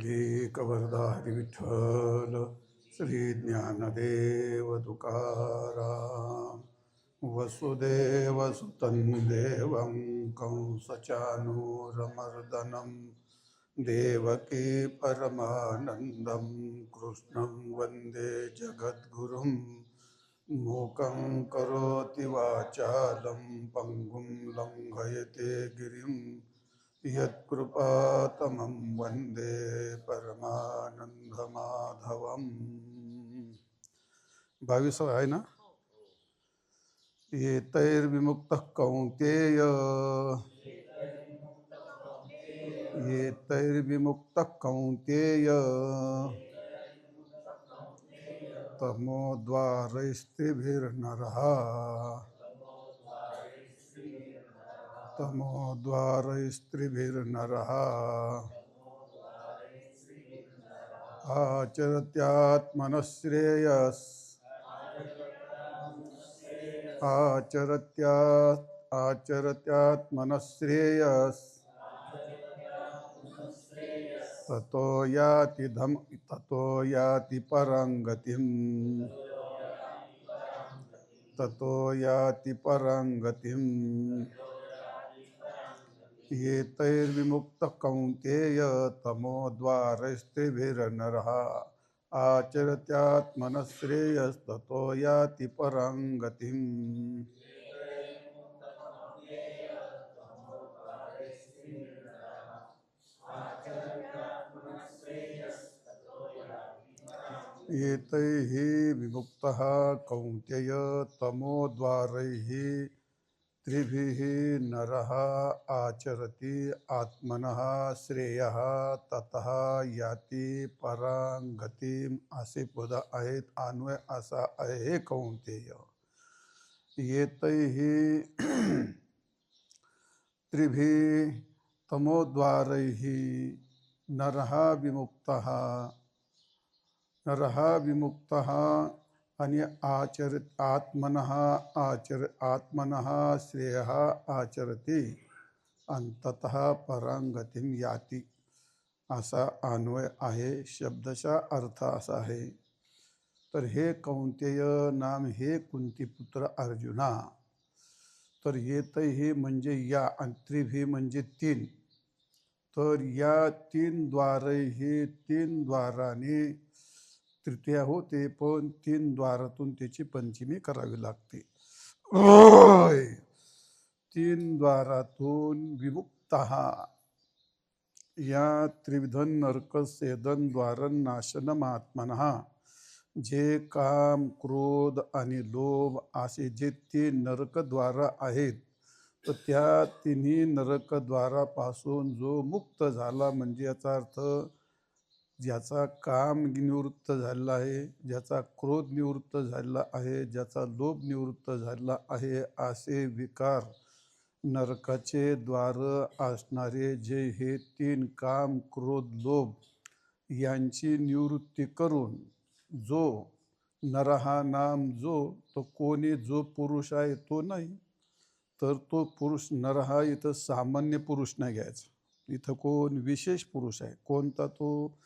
कवर्धा हरी विठ्ठल श्री ज्ञानदेव तुकाराम वसुदेव सुतं देवं कंसचानूरमर्दनं देवकी परमानन्दं कृष्णं वन्दे जगद्गुरुं मूकं करोति वाचालं पङ्गुं लङ्घयते गिरिं यत्कृपातमं वन्दे परमानन्दमाधवम् 22 आहे ना. येतैर्विमुक्तः कौन्तेय येतैर्विमुक्तः कौन्तेय तमोद्वारैस्त्रिभिर्नरः तमोद्वारैस्त्रिभिर्नरः आचरत्यात्मनः श्रेयस् आचरत्यात्मनः श्रेयस् ततो याति परां गतिम् ततो याति परां गतिम् येतैर्विमुक्तः कौन्तेय तमोद्वारैस्त्रिभिर्नरः आचरत्यात्मनः श्रेयस्ततो याति परां गतिम् एतैः विमुक्तः कौन्तेय तमोद्वारैः त्रिभिः नरः आचरति आत्मनः श्रेयः ततः याति परां गतिम. असे पद आहेत. अन्वय असा आहे, हे कौन्तेय एतैः त्रिभिः तमोद्वारैः नरः विमुक्तः आणि आत्मनः श्रेयः आचरति अंततः परां गतिं याति. असा अन्वय आहे. शब्दचा अर्थ असा आहे. तर हे कौन्तेय नाम हे कुंतीपुत्र अर्जुना. तर येतैः म्हणजे या आणि त्रिभी म्हणजे तीन. तर या तीन द्वारैः तीन द्वाराने तृतीया होते, पण तीन द्वारातून त्याची पंचमी करावी लागते. तीन द्वारातून विमुक्तः या त्रिविधन नरकसेदन द्वारन नाशनम आत्मनः. जे काम क्रोध आणि लोभ असे जे तीन नरकद्वार आहेत, तर त्या तिन्ही नरकद्वारापासून जो मुक्त झाला, म्हणजे याचा अर्थ ज्याचा काम निवृत्त झालेला आहे, ज्याचा क्रोध निवृत्त झालेला आहे, ज्याचा लोभ निवृत्त झालेला आहे, असे विकार नरकाचे द्वार असणारे जे हे तीन काम क्रोध लोभ यांची निवृत्ती करून जो नरहा नाम तो कोणी जो पुरुष आहे तो नाही, तर तो पुरुष नरहा इथं सामान्य पुरुष नाही घ्यायचा. इथं कोण विशेष पुरुष आहे. कोणता तो?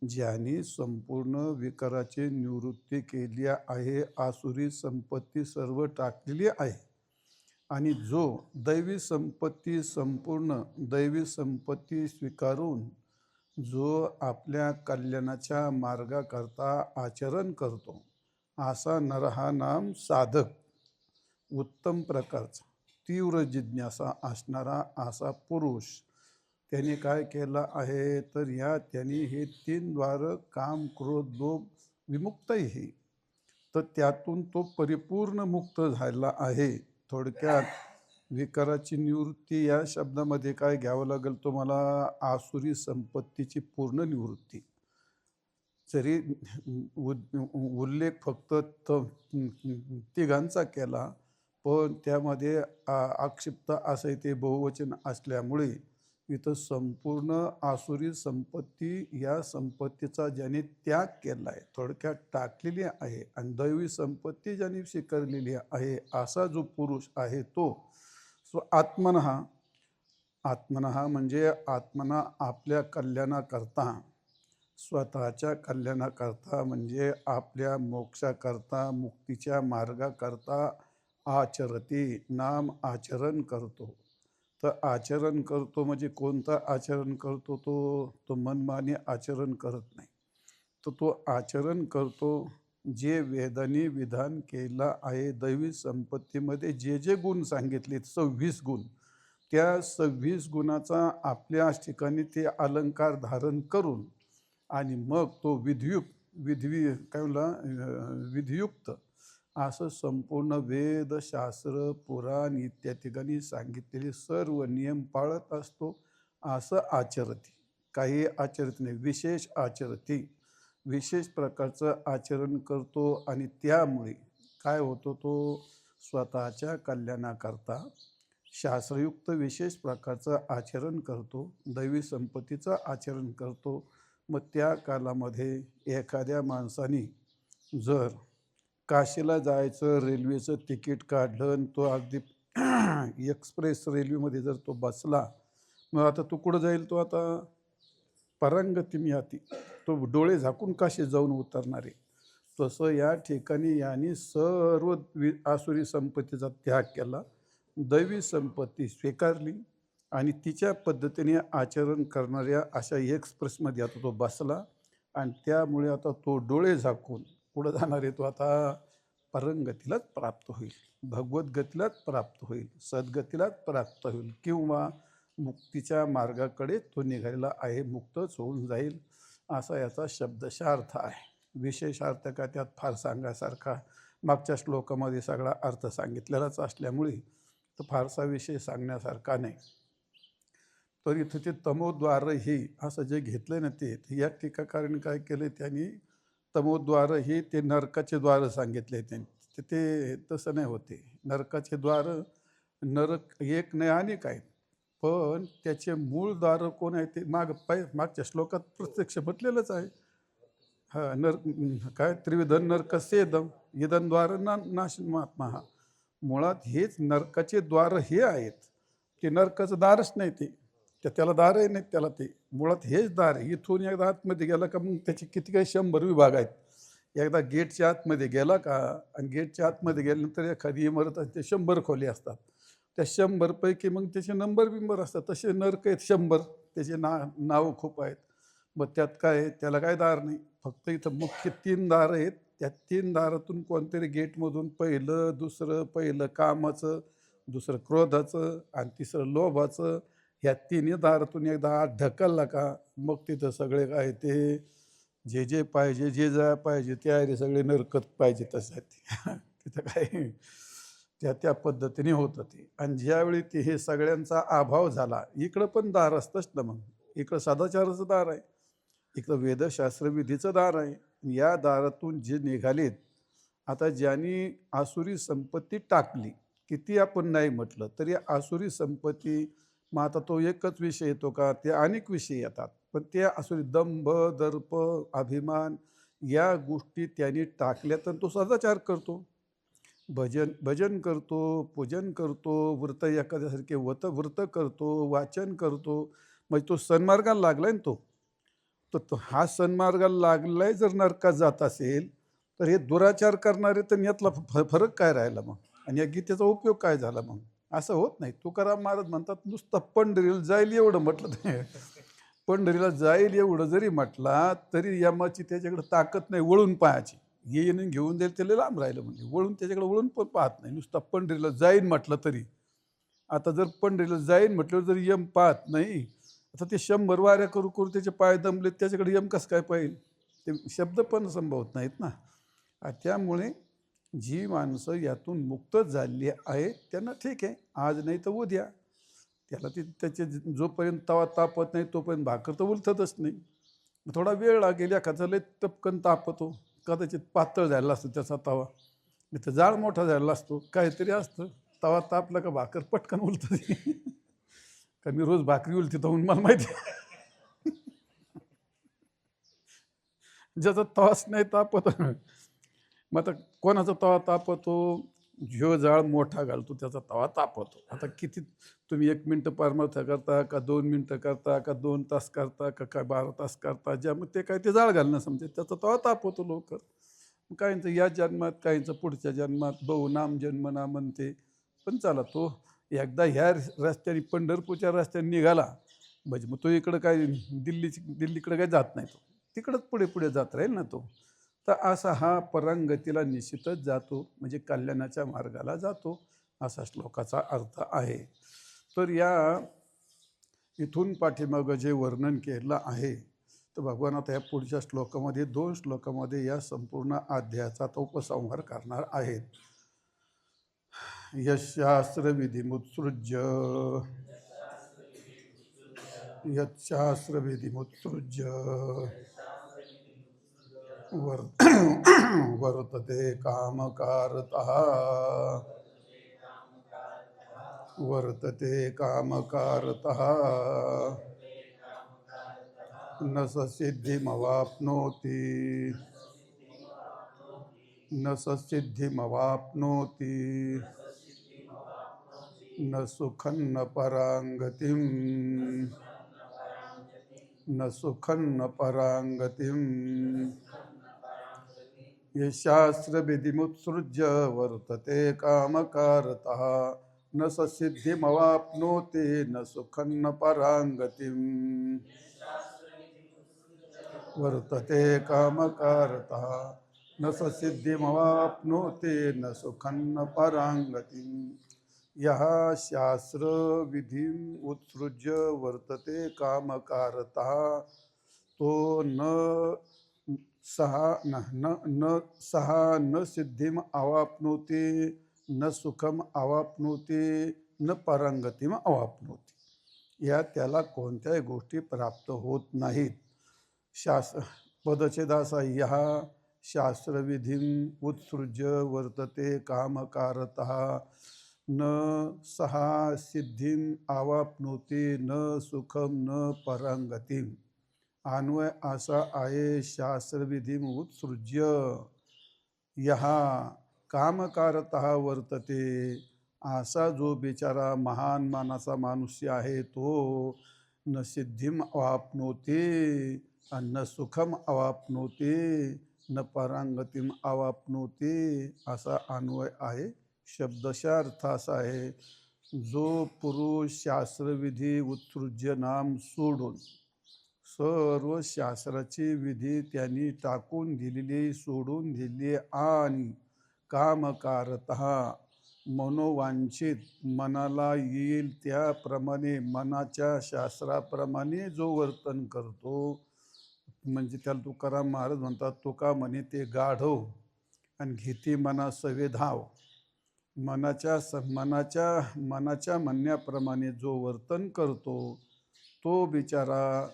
ज्याने संपूर्ण विकाराची निवृत्ती केली आहे, आसुरी संपत्ती सर्व टाकलेली आहे, आणि जो दैवी संपत्ती संपूर्ण दैवी संपत्ती स्वीकारून जो आपल्या कल्याणाच्या मार्गाकरता आचरण करतो, असा नरहा नाम साधक, उत्तम प्रकारचा तीव्र जिज्ञासा असणारा असा पुरुष, त्याने काय केलं आहे, तर त्यांनी हे तीन द्वार काम क्रोध लोभ विमुक्त आहे, तर त्यातून तो परिपूर्ण मुक्त झाला आहे. थोडक्यात विकाराची निवृत्ती या शब्दामध्ये काय घ्यावं लागेल तुम्हाला? आसुरी संपत्तीची पूर्ण निवृत्ती. जरी उल्लेख फक्त तिघांचा केला, पण त्यामध्ये आक्षिप्त असे ते बहुवचन असल्यामुळे इथं संपूर्ण आसुरी संपत्ती या संपत्तीचा ज्याने त्याग केला आहे, थोडक्यात टाकलेली आहे, आणि दैवी संपत्ती ज्याने स्वीकारलेली आहे, असा जो पुरुष आहे तो आत्मनः म्हणजे आत्मना आपल्या कल्याणाकरता स्वतःच्या कल्याणाकरता म्हणजे आपल्या मोक्षाकरता मुक्तीच्या मार्गाकरता आचरते, नाम आचरण करतो. तर आचरण करतो म्हणजे कोणतं आचरण करतो? तो मनमानी आचरण करत नाही. तर तो आचरण करतो जे वेदांनी विधान केलं आहे. दैवी संपत्तीमध्ये जे जे गुण सांगितले 26 गुण, त्या 26 गुणाचा आपल्याच ठिकाणी ते अलंकार धारण करून आणि मग तो काय म्हणला विधियुक्त असं संपूर्ण वेद शास्त्र पुराण इत्यादी ठिकाणी सांगितलेले सर्व नियम पाळत असतो. असं आचरते, काही आचरत नाही, विशेष आचरते, विशेष प्रकारचं आचरण करतो. आणि त्यामुळे काय होतो? तो स्वतःच्या कल्याणाकरता शास्त्रयुक्त विशेष प्रकारचं आचरण करतो, दैवी संपत्तीचं आचरण करतो. मग त्या कालामध्ये एखाद्या माणसाने जर काशीला जायचं रेल्वेचं तिकीट काढलं आणि तो अगदी एक्सप्रेस रेल्वेमध्ये जर तो बसला, मग आता तो कुठं जाईल? तो आता परंगती मिळाती, तो डोळे झाकून काशी जाऊन उतरणारे. तसं या ठिकाणी यांनी सर्व आसुरी संपत्तीचा त्याग केला, दैवी संपत्ती स्वीकारली आणि तिच्या पद्धतीने आचरण करणाऱ्या अशा एक्सप्रेसमध्ये आता तो बसला. आणि त्यामुळे आता तो डोळे झाकून पुढं जाणार आहे, तो आता परंगतीलाच प्राप्त होईल, भगवद्गतीलाच प्राप्त होईल, सद्गतीलाच प्राप्त होईल, किंवा मुक्तीच्या मार्गाकडे तो निघालेला आहे, मुक्तच होऊन जाईल. असा याचा शब्दशः अर्थ आहे. विशेष अर्थ का त्यात फार सांगायसारखा मागच्या श्लोकामध्ये सगळा अर्थ सांगितलेलाच असल्यामुळे तो फारसा विषय सांगण्यासारखा नाही. तर इथं ते तमोद्वार हे असं जे घेतलं ना, ते या टीकाकारांनी काय केलं, त्यांनी तमोद्वार हे ते नरकाचे द्वार सांगितले. त्यांनी ते तसं नाही होते. नरकाचे द्वार नरक एक नाही अनेक आहेत, पण त्याचे मूळ द्वार कोण आहे ते मागच्या श्लोकात प्रत्यक्ष म्हटलेलंच आहे. हा काय त्रिविधन नरकस्येदम इदं द्वार नाशमात्मा. हा मुळात हेच नरकाचे द्वार हे आहेत. ते नरकाचं दारच नाही, ते त्याला दारही नाहीत त्याला. ते मुळात हेच दार आहे. इथून एकदा आतमध्ये गेला का मग त्याचे किती काही 100 विभाग आहेत. एकदा गेटच्या आतमध्ये गेला का, आणि गेटच्या आतमध्ये गेल्यानंतर एखादी इमारत असते, 100 खोली असतात. त्या 100 पैकी मग त्याचे नंबर बिंबर असतात. तसे नरक आहेत 100, त्याचे नावं खूप आहेत. मग त्यात काय, त्याला काय दार नाही. फक्त इथं मुख्य 3 दार आहेत. त्या 3 दारातून कोणतरी गेटमधून पहिलं कामाचं, दुसरं क्रोधाचं आणि तिसरं लोभाचं, ह्या तिन्ही दारातून एकदा आत ढकलला का मग तिथं सगळे काय ते जे जे पाहिजे, जे जे पाहिजे ते आहे, सगळे नरकत पाहिजे तसं ते तिथं काय त्या त्या पद्धतीने होतं ते. आणि ज्यावेळी ते हे सगळ्यांचा अभाव झाला, इकडं पण दार असतंच ना. मग इकडं सदाचाराचं दार आहे, इकडं वेदशास्त्र विधीचं दार आहे. या दारातून जे निघालेत, आता ज्यांनी आसुरी संपत्ती टाकली, किती आपण नाही म्हटलं तरी आसुरी संपत्ती, मग आता तो एकच विषय येतो का? ते अनेक विषय येतात. पण ते आसुरी दंभ, दर्प, अभिमान या गोष्टी त्यांनी टाकल्या, तर तो सदाचार करतो, भजन करतो, पूजन करतो, व्रत एखाद्यासारखे व्रत करतो, वाचन करतो. म्हणजे तो सन्मार्गाला लागलाय ना तो. तर हा सन्मार्गाला लागलाय जर नरकात जात असेल, तर हे दुराचार करणारे, तर यातला फरक काय राहिला मग? आणि या गीतेचा उपयोग काय झाला मग? असं होत नाही. तुकाराम महाराज म्हणतात, नुसतं पंढरीला जाईल एवढं म्हटलं ते पंढरीला जाईल एवढं जरी म्हटला तरी यमाची त्याच्याकडे ताकद नाही वळून पाहायची. येईन घेऊन जाईल त्याला लांब राहिलं, म्हणजे वळून त्याच्याकडे वळून पण पाहत नाही. नुसतं पंढरीला जाईन म्हटलं तरी, आता जर पंढरीला जाईन म्हटल्यावर जर यम पाहत नाही, आता ते 100 वाऱ्या करू करू त्याचे पाय दमलेत, त्याच्याकडे यम कसं काय पाहिजे? ते शब्द पण संभवत नाहीत ना. त्यामुळे जी माणसं यातून मुक्त झाली आहेत त्यांना ठीक आहे, आज नाही तर उद्या. त्याला ती त्याचे जोपर्यंत तवा तापत नाही तोपर्यंत भाकर तर उलथतच नाही. थोडा वेळ लागेल, एखादा लय टपकन तापतो, कदाचित पातळ झाला असतो त्याचा तवा, नाही तर जाळ मोठा झाला असतो, काहीतरी असतं. तवा तापला का भाकर पटकन उलथते का मी रोज भाकरी उलथतो म्हणून मला माहिती ज्याचा तवाच नाही तापत. मग आता कोणाचा तवा तापतो? जो जाळ मोठा घालतो त्याचा तवा तापवतो. आता किती तुम्ही 1 मिनिटं परमार्थ करता का 2 मिनिटं करता का 2 तास करता का काय 12 तास करता, ज्यामुळे ते काय ते जाळ घालणं समजे त्याचा तवा तापवतो लवकर. काहींचं या जन्मात, काहींचं पुढच्या जन्मात, बहुनाम जन्मना म्हणते. पण चला तो एकदा ह्या रस्त्याने पंढरपूरच्या रस्त्याने निघाला म्हणजे मग तो इकडं काय दिल्लीकडे काय जात नाही तो. तिकडंच पुढे पुढे जात राहील ना तो. तर असा हा परांगतीला निश्चितच जातो म्हणजे कल्याणाच्या मार्गाला जातो असा श्लोकाचा अर्थ आहे. तर या इथून पाठीमागं जे वर्णन केलं आहे तर भगवान आता या पुढच्या श्लोकामध्ये 2 श्लोकामध्ये या संपूर्ण अध्यायाचा तो उपसंहार करणार आहेत. यशास्त्रविधिमुत्सृज्य यच्छास्त्रविधिमुत्सृज्य वर्तते कामकारतः वर्तते कामकारतः न स सिद्धिमवाप्नोति न स सिद्धिमवाप्नोति न सुखं न परांगतिं न सुखं न परांगतिं ये शास्त्रविधिमुत्सृज्य वर्तते कामकारतः न स सिद्धिमवाप्नोति न सुखं न परांगतिं वर्तते कामकारतः न स सिद्धिमवाप्नोति न सुखं न परांगतिं यः शास्त्र विधिम उत्सृज्य वर्तते कामकारतः तो न सहा न सिद्धिम अवाप्नोति न सुखम अवाप्नोति न परांगतिम अवाप्नोति. या त्याला कोणत्याही गोष्टी प्राप्त होत नाहीत. पदच्छेदासा यः शास्त्रविधिम उत्सृज्य वर्तते कामकारतः न सहा सिद्धिम अवाप्नोति न सुखम न परांगतिम. अन्वय असा आहे शास्त्रविधिम उत्सृज्य यहा कामकारतः वर्तते. असा जो बिचारा महान मानाचा मनुष्य आहे तो न सिद्धिम अवाप्नोति न सुखम अवाप्नोति न परांगतिम अवाप्नोति असा अन्वय आहे. शब्दशः अर्थ असा आहे जो पुरुष शास्त्रविधी उत्सृज्य नाम सोडून सर्व शास्त्राची विधी त्यांनी टाकून दिलेली सोडून दिली आणि कामकारतः मनोवांछित मनाला येईल त्याप्रमाणे मनाच्या शास्त्राप्रमाणे जो वर्तन करतो म्हणजे त्याला तुकाराम महाराज म्हणतात तुका म्हणे ते गाढव आणि घेती मना सवे धाव. मनाच्या म्हणण्याप्रमाणे जो वर्तन करतो तो बिचारा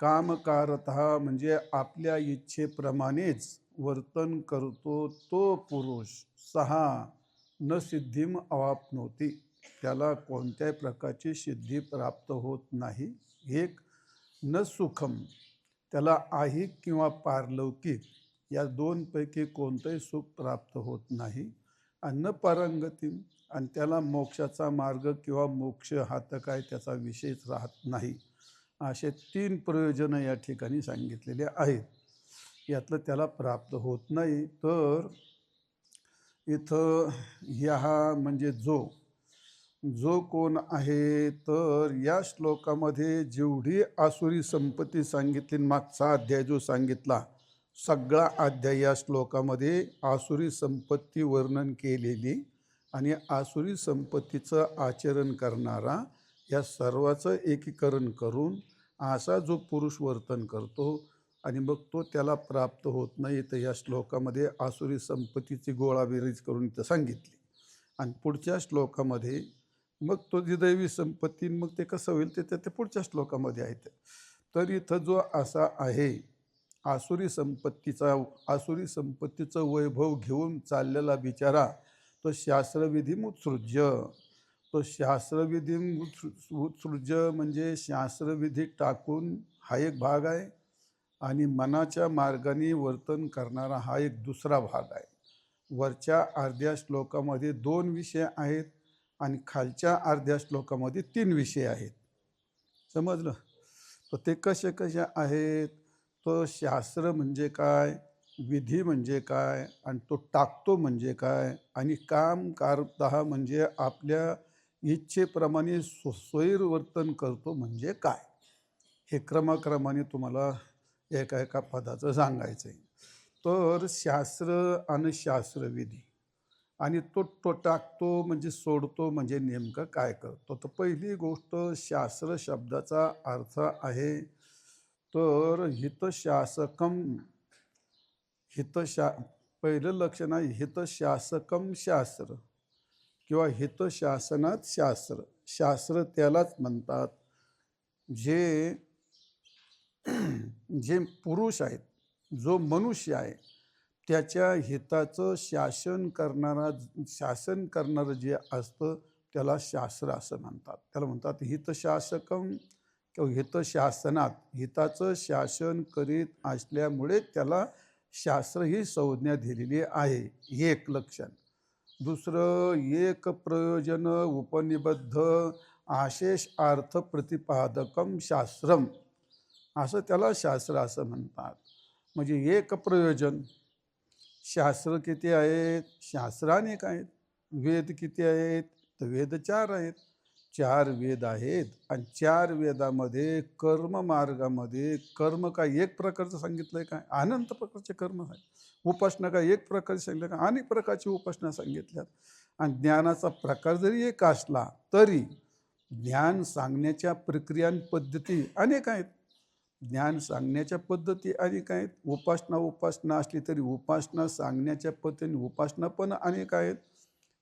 कामकारतः म्हणजे आपल्या इच्छेप्रमाणेच वर्तन करतो तो पुरुष सहा न सिद्धिम अवाप्नोति. त्याला कोणत्याही प्रकारची सिद्धी प्राप्त होत नाही. एक न सुखम त्याला ऐहिक किंवा पारलौकिक या दोनपैकी कोणतंही सुख प्राप्त होत नाही. अन्न पारंगती आणि त्याला मोक्षाचा मार्ग किंवा मोक्ष हा तर काय त्याचा विषयच राहत नाही. असे 3 प्रयोजनं या ठिकाणी सांगितलेले आहेत. यातलं त्याला प्राप्त होत नाही. तर इथं ह्या म्हणजे जो कोण आहे तर या श्लोकामध्ये जेवढी आसुरी संपत्ती सांगितली मागचा अध्याय जो सांगितला सगळा अध्याय या श्लोकामध्ये आसुरी संपत्ती वर्णन केलेली आणि आसुरी संपत्तीचं आचरण करणारा या सर्वाचं एकीकरण करून असा जो पुरुष वर्तन करतो आणि मग तो त्याला प्राप्त होत नाही तर या श्लोकामध्ये आसुरी संपत्तीची गोळाबेरीज करून इथं सांगितली. आणि पुढच्या श्लोकामध्ये मग तो जी दैवी संपत्ती मग ते कसं होईल ते पुढच्या श्लोकामध्ये आहेत. तर इथं जो असा आहे आसुरी संपत्तीचं वैभव घेऊन चाललेला बिचारा तो शास्त्रविधी उत्सृज्य. तो शास्त्रविधी उत्सृज्य म्हणजे शास्त्रविधी टाकून हा एक भाग आहे आणि मनाच्या मार्गाने वर्तन करणारा हा एक दुसरा भाग आहे. वरच्या अर्ध्या श्लोकामध्ये 2 विषय आहेत आणि खालच्या अर्ध्या श्लोकामध्ये 3 विषय आहेत. समजलं? तर ते कसे कसे आहेत? तो शास्त्र म्हणजे काय, विधी म्हणजे काय, आणि तो टाकतो म्हणजे काय, आणि काम करता म्हणजे आपल्या इच्छेप्रमाणे स्वैर वर्तन करतो म्हणजे काय, हे क्रमाक्रमाने तुम्हाला एका एका पदाचं सांगायचं आहे. तर शास्त्र आणि शास्त्रविधी, आणि तो टाकतो म्हणजे सोडतो म्हणजे नेमकं काय करतो. तर पहिली गोष्ट, शास्त्र शब्दाचा अर्थ आहे तर हितशासकम. हितशा पहिलं लक्षण आहे हितशासकम शास्त्र किंवा हितशासनात शास्त्र. शास्त्र त्यालाच म्हणतात जे जे पुरुष आहेत, जो मनुष्य आहे त्याच्या हिताचं शासन करणारं जे असतं त्याला शास्त्र असं म्हणतात. त्याला म्हणतात हितशासकम किंवा हितशासनात. हिताचं शासन करीत असल्यामुळे त्याला शास्त्र ही संज्ञा दिलेली आहे. एक लक्षण. दुसरं, एक प्रयोजन उपनिबद्ध आशेष अर्थ प्रतिपादकम शास्त्रम, असं त्याला शास्त्र असं म्हणतात. म्हणजे एक प्रयोजन. शास्त्र किती आहेत? शास्त्र अनेक आहेत. वेद किती आहेत? तर वेद 4 आहेत. 4 वेद आहेत आणि 4 वेदामध्ये कर्म मार्गामध्ये कर्म काय एक प्रकारचं सांगितलंय काय? अनंत प्रकारचे कर्म आहेत. उपासना काय एक प्रकारची सांगितलं का? अनेक प्रकारची उपासना सांगितल्यात. आणि ज्ञानाचा प्रकार जरी एक असला तरी ज्ञान सांगण्याच्या प्रक्रिया पद्धती अनेक आहेत. ज्ञान सांगण्याच्या पद्धती अनेक आहेत. उपासना असली तरी उपासना सांगण्याच्या पद्धतीने उपासना पण अनेक आहेत.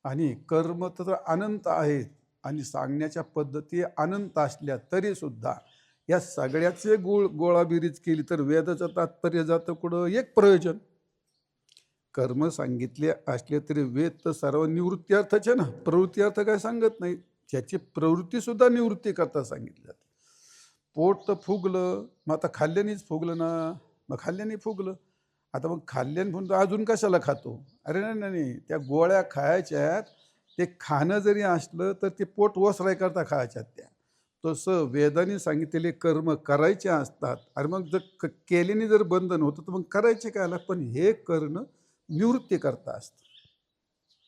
आणि कर्म तर अनंत आहेत आणि सांगण्याच्या पद्धती अनंत असल्या तरी सुद्धा या सगळ्याचे गोळाबेरीज केली तर वेदाचं तात्पर्य जातं कुठं? एक प्रयोजन. कर्म सांगितले असले तरी वेद तर सर्व निवृत्तीर्थाचे ना, प्रवृत्ती अर्थ काय सांगत नाही. ज्याची प्रवृत्ती सुद्धा निवृत्ती करता सांगितली जाते. पोट तर फुगलं, मग आता खाल्ल्यानेच फुगलं ना, मग खाल्ल्याने फुगलं. आता मग खाल्ल्याने फुगलं अजून कशाला खातो? अरे नाही नाही, त्या गोळ्या खायच्यात. ते खाणं जरी असलं तर ते पोट वसराय करता खायच्यात त्या. तसं वेदाने सांगितलेले कर्म करायचे असतात. अरे मग जर केल्याने जर बंधन होतं तर मग करायचे कायला? पण हे करणं निवृत्ती करता असतं,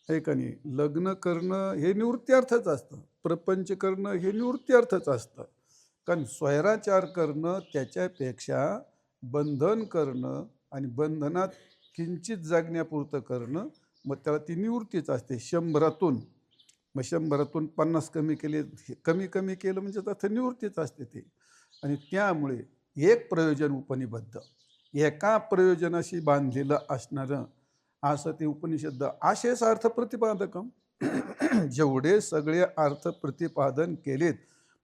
हे का नाही? लग्न करणं हे निवृत्ती अर्थच असतं. प्रपंच करणं हे निवृत्ती अर्थच असतं. कारण स्वैराचार करणं त्याच्यापेक्षा बंधन करणं आणि बंधनात किंचित जगण्यापुरतं करणं, मग त्याला ती निवृत्तीच असते. 100तून मग 100तून 50 कमी केले, कमी कमी केलं म्हणजे त्यात निवृत्तीच असते ते. आणि त्यामुळे एक प्रयोजन उपनिबद्ध, एका प्रयोजनाशी बांधलेलं असणारं असं ते उपनिषद आशेस अर्थ प्रतिपादकम. जेवढे सगळे अर्थ प्रतिपादन केलेत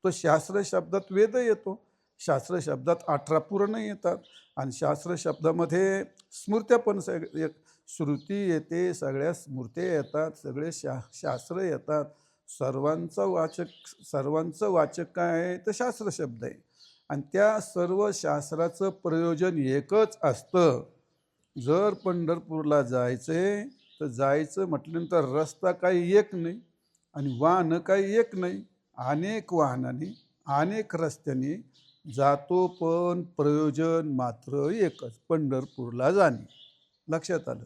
तो शास्त्र शब्दात वेद येतो. शास्त्र शब्दात 18 पुराणं येतात आणि शास्त्र शब्दामध्ये स्मृत्या पण एक श्रुती येते, सगळ्या स्मृत्या येतात, सगळे शास्त्र येतात. सर्वांचं वाचक काय आहे? तर शास्त्र शब्द आहे. आणि त्या सर्व शास्त्राचं प्रयोजन एकच असतं. जर पंढरपूरला जायचंय तर जायचं म्हटल्यानंतर रस्ता काही एक नाही आणि वाहनं काही एक नाही. अनेक वाहनाने अनेक रस्त्याने जातो, पण प्रयोजन मात्र एकच, पंढरपूरला जाणे. लक्षात आलं?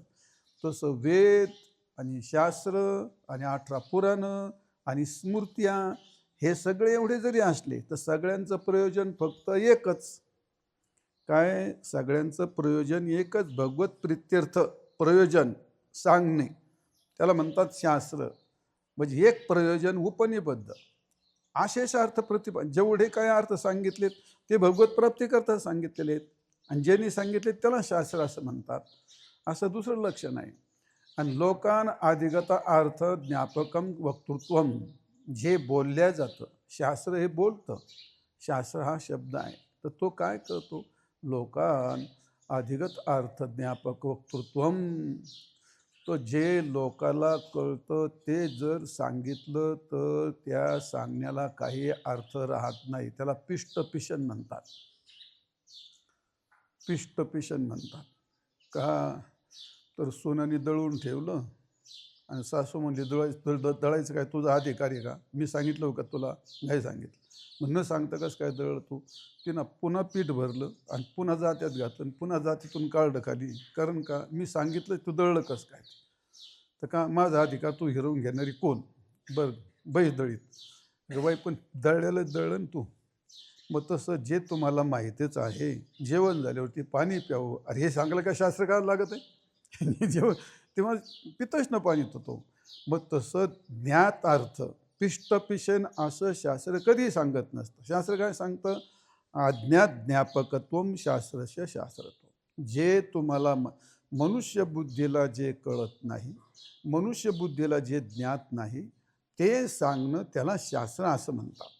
तसं वेद आणि शास्त्र आणि 18 पुराणं आणि स्मृत्या हे सगळे एवढे जरी असले तर सगळ्यांचं प्रयोजन फक्त एकच. काय? सगळ्यांचं प्रयोजन एकच, भगवत प्रित्यर्थ प्रयोजन सांगणे, त्याला म्हणतात शास्त्र. म्हणजे एक प्रयोजन उपनिबद्ध आशेष अर्थ जेवढे काय अर्थ सांगितलेत ते भगवत प्राप्ती करता सांगितलेले आहेत आणि ज्यांनी सांगितले त्याला शास्त्र असं म्हणतात. असं दुसरं लक्षण आहे. आणि लोकान अधिगत अर्थ ज्ञापकम वक्तृत्वम, जे बोलल्या जातं, शास्त्र हे बोलतं. शास्त्र हा शब्द आहे तर तो काय करतो? लोकान अधिगत अर्थ ज्ञापक वक्तृत्वम, तो जे लोकाला कळतं ते जर सांगितलं तर त्या सांगण्याला काही अर्थ राहत नाही. त्याला पिष्टपिशन म्हणतात. पिष्टपिशन म्हणतात का? तर सोनाने दळून ठेवलं आणि सासू म्हणली दळायचं काय तुझा अधिकार आहे का, मी सांगितलं का तुला, नाही सांगितलं. मग न सांगता कसं काय दळलं तू. तिनं पुन्हा पीठ भरलं आणि पुन्हा जात्यात घातलं आणि पुन्हा जातीतून काढलं खाली. कारण का मी सांगितलं तू दळलं कसं काय. तर का माझा अधिकार तू हिरवून घेणारी कोण. बरं बैस दळीत बाई, पण दळलेलं दळण तू. मग तसं जे तुम्हाला माहितीच आहे, जेवण झाल्यावरती पाणी प्यावं, अरे हे सांगलं का शास्त्र काय लागत आहे. जेवण तेव्हा पितच न पाणी तो. मग तसं ज्ञात अर्थ पिष्टपिशन असं शास्त्र कधी सांगत नसतं. शास्त्र काय सांगतं, अज्ञात ज्ञापकत्वम शास्त्रस्य शास्त्रत्व. जे तुम्हाला मनुष्य बुद्धीला जे कळत नाही, मनुष्य बुद्धीला जे ज्ञात नाही ते सांगणं त्याला शास्त्र असं म्हणतात.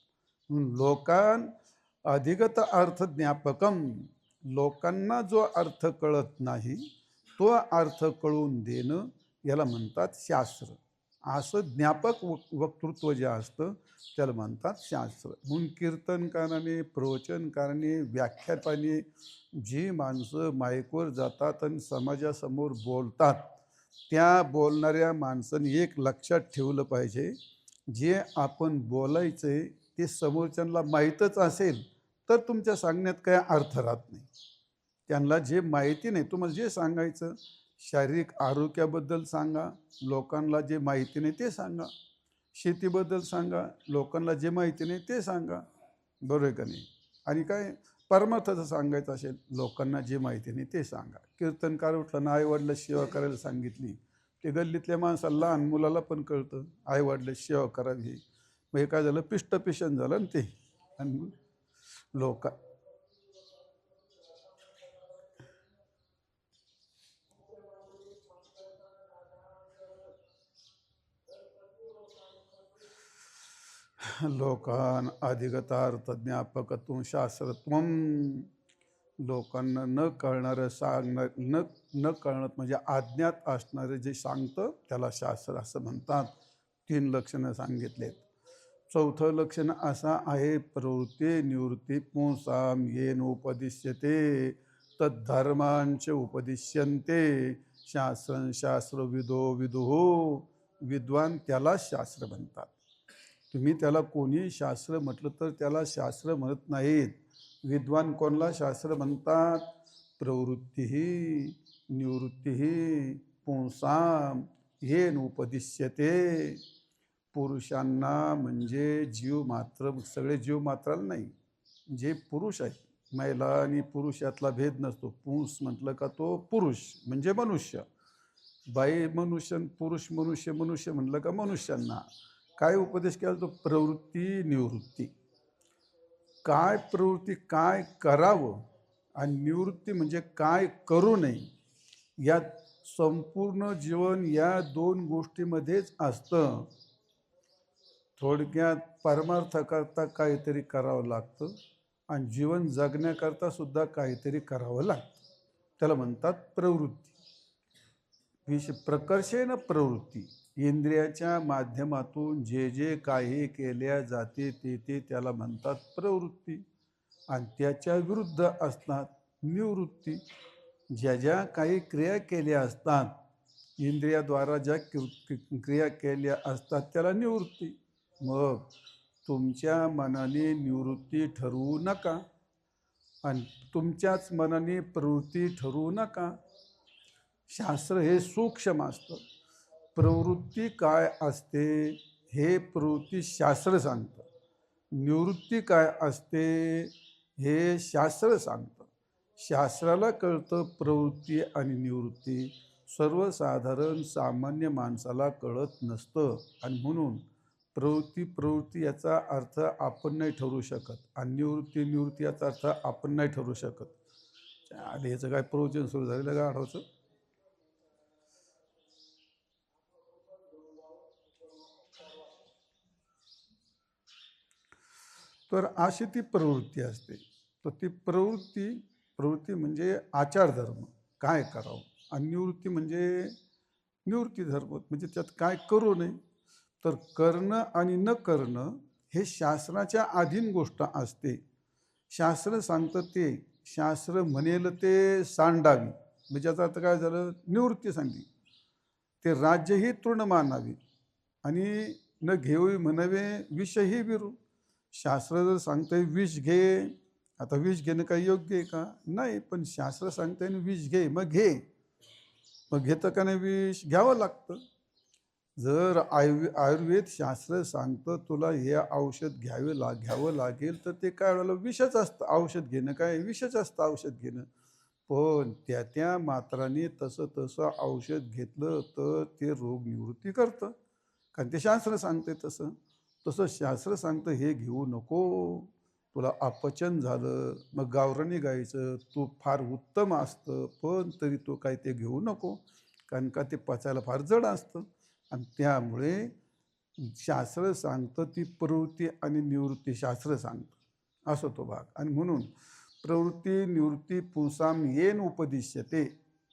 लोकान अधिगत अर्थ ज्ञापकम, लोकांना जो अर्थ कळत नाही तो अर्थ कळून देणं याला म्हणतात शास्त्र. असं ज्ञापक वक्तृत्व जे असतं त्याला म्हणतात शास्त्र. म्हणून कीर्तनकाराने, प्रवचनकाराने, व्याख्याताने जी माणसं माईकवर जातात आणि समाजासमोर बोलतात, त्या बोलणाऱ्या माणसाने एक लक्षात ठेवलं पाहिजे, जे आपण बोलायचे ते समोरच्यांना माहीतच असेल तर तुमच्या सांगण्यात काय अर्थ राहत नाही. त्यांना जे माहिती नाही, तुम्हाला जे सांगायचं शारीरिक आरोग्याबद्दल सांगा, लोकांना जे माहिती नाही ते सांगा. शेतीबद्दल सांगा, लोकांना जे माहिती नाही ते सांगा. बरोबर आहे का नाही. आणि काय परमार्थाचं सांगायचं असेल, लोकांना जे माहिती नाही ते सांगा. कीर्तनकार उठलं ना आईवडिला सेवा करायला सांगितली, ते गल्लीतल्या माणसाला, लहान मुलाला पण कळतं आईवडिला सेवा करावी. मग हे काय झालं, पिष्टपिशन झालं ना ते. आणि लोक लोकान अधिगतार्थ ज्ञापकत्व शास्त्रत्वम. लोकांना न कळणारं सांगणार, न कळणं म्हणजे अज्ञात असणारे जे सांगतं त्याला शास्त्र असं म्हणतात. 3 लक्षणं सांगितलेत. चौथं लक्षण असा आहे, प्रवृत्ती निवृत्ती पुंसाम येन उपदिश्यते तद्धर्मांच उपदिश्यन्ते शास्त्रं शास्त्रविदो विदुः. विद्वान त्याला शास्त्र म्हणतात. तुम्ही त्याला कोणी शास्त्र म्हटलं तर त्याला शास्त्र म्हणत नाहीत. विद्वान कोणला शास्त्र म्हणतात, प्रवृत्ती निवृत्ती पुंसाम येन उपदिश्यते. पुरुषांना म्हणजे जीव मात्र, सगळे जीव मात्राला नाही, जे पुरुष आहेत, महिला आणि पुरुष यातला भेद नसतो. पुंस म्हटलं का तो पुरुष म्हणजे मनुष्य, बाई मनुष्य, पुरुष मनुष्य, मनुष्य म्हटलं का मनुष्यांना. काय उपदेश केला तो, प्रवृत्ती निवृत्ती. काय प्रवृत्ती काय करावं आणि निवृत्ती म्हणजे काय करू नये. यात संपूर्ण जीवन या 2 गोष्टीमध्येच असतं. थोडक्यात परमार्थाकरता काहीतरी करावं लागतं आणि जीवन जगण्याकरता सुद्धा काहीतरी करावं लागतं. त्याला म्हणतात प्रवृत्ती. प्रकर्षेण प्रवृत्ती. इंद्रियाच्या माध्यमातून जे जे काही केल्या जाते ते त्याला म्हणतात प्रवृत्ती. आणि त्याच्या विरुद्ध असतात निवृत्ती. ज्या ज्या काही क्रिया केल्या असतात, इंद्रियाद्वारा ज्या क्रिया केल्या असतात त्याला निवृत्ती. मग तुमच्या मनाने निवृत्ती ठरवू नका आणि तुमच्याच मनाने प्रवृत्ती ठरवू नका. शास्त्र हे सूक्ष्म असतं. प्रवृत्ती काय असते हे प्रवृत्ती शास्त्र सांगतं, निवृत्ती काय असते हे शास्त्र सांगतं. शास्त्राला कळतं प्रवृत्ती आणि निवृत्ती, सर्वसाधारण सामान्य माणसाला कळत नसतं. आणि म्हणून प्रवृत्ती याचा अर्थ आपण नाही ठरवू शकत आणि निवृत्ती याचा अर्थ आपण नाही ठरवू शकत. आणि याचं काय प्रवचन सुरू झालेलं का आठवचं. तर अशी ती प्रवृत्ती असते. तर ती प्रवृत्ती म्हणजे आचारधर्म, काय करावं. आणि निवृत्ती म्हणजे निवृत्ती धर्म, म्हणजे त्यात काय करू नये. तर करणं आणि न करणं हे शास्त्राच्या अधीन गोष्ट असते. शास्त्र सांगतं ते, शास्त्र म्हणेल ते सांडावी. म्हणजे याचा अर्थ काय झालं, निवृत्ती सांगली. ते राज्यही तृण मानावी आणि न घेऊ म्हणावे विषही विरू. शास्त्र जर सांगतंय विष घे, आता विष घेणं काही योग्य आहे का? नाही, पण शास्त्र सांगतंय ना विष घे, मग घे. मग घेतं का नाही विष? घ्यावं लागतं. जर आयुर्वेद शास्त्र सांगतं तुला हे औषध घ्यावं लागेल, तर ते काय वेळेला विषच असतं. औषध घेणं काय विषच असतं औषध घेणं. पण त्या मात्राने तसं औषध घेतलं तर ते रोग निवृत्ती करतं, कारण ते शास्त्र सांगते तसं. तसं शास्त्र सांगतं हे घेऊ नको, तुला अपचन झालं, मग गावरानी गायचं तूप फार उत्तम असतं, पण तरी तो काय ते घेऊ नको, कारण का ते पचायला फार जड असतं. आणि त्यामुळे शास्त्र सांगतं ती प्रवृत्ती आणि निवृत्ती शास्त्र सांगतं, असं तो भाग. आणि म्हणून प्रवृत्ती निवृत्ती पुंसाम येन उपदिश्यते,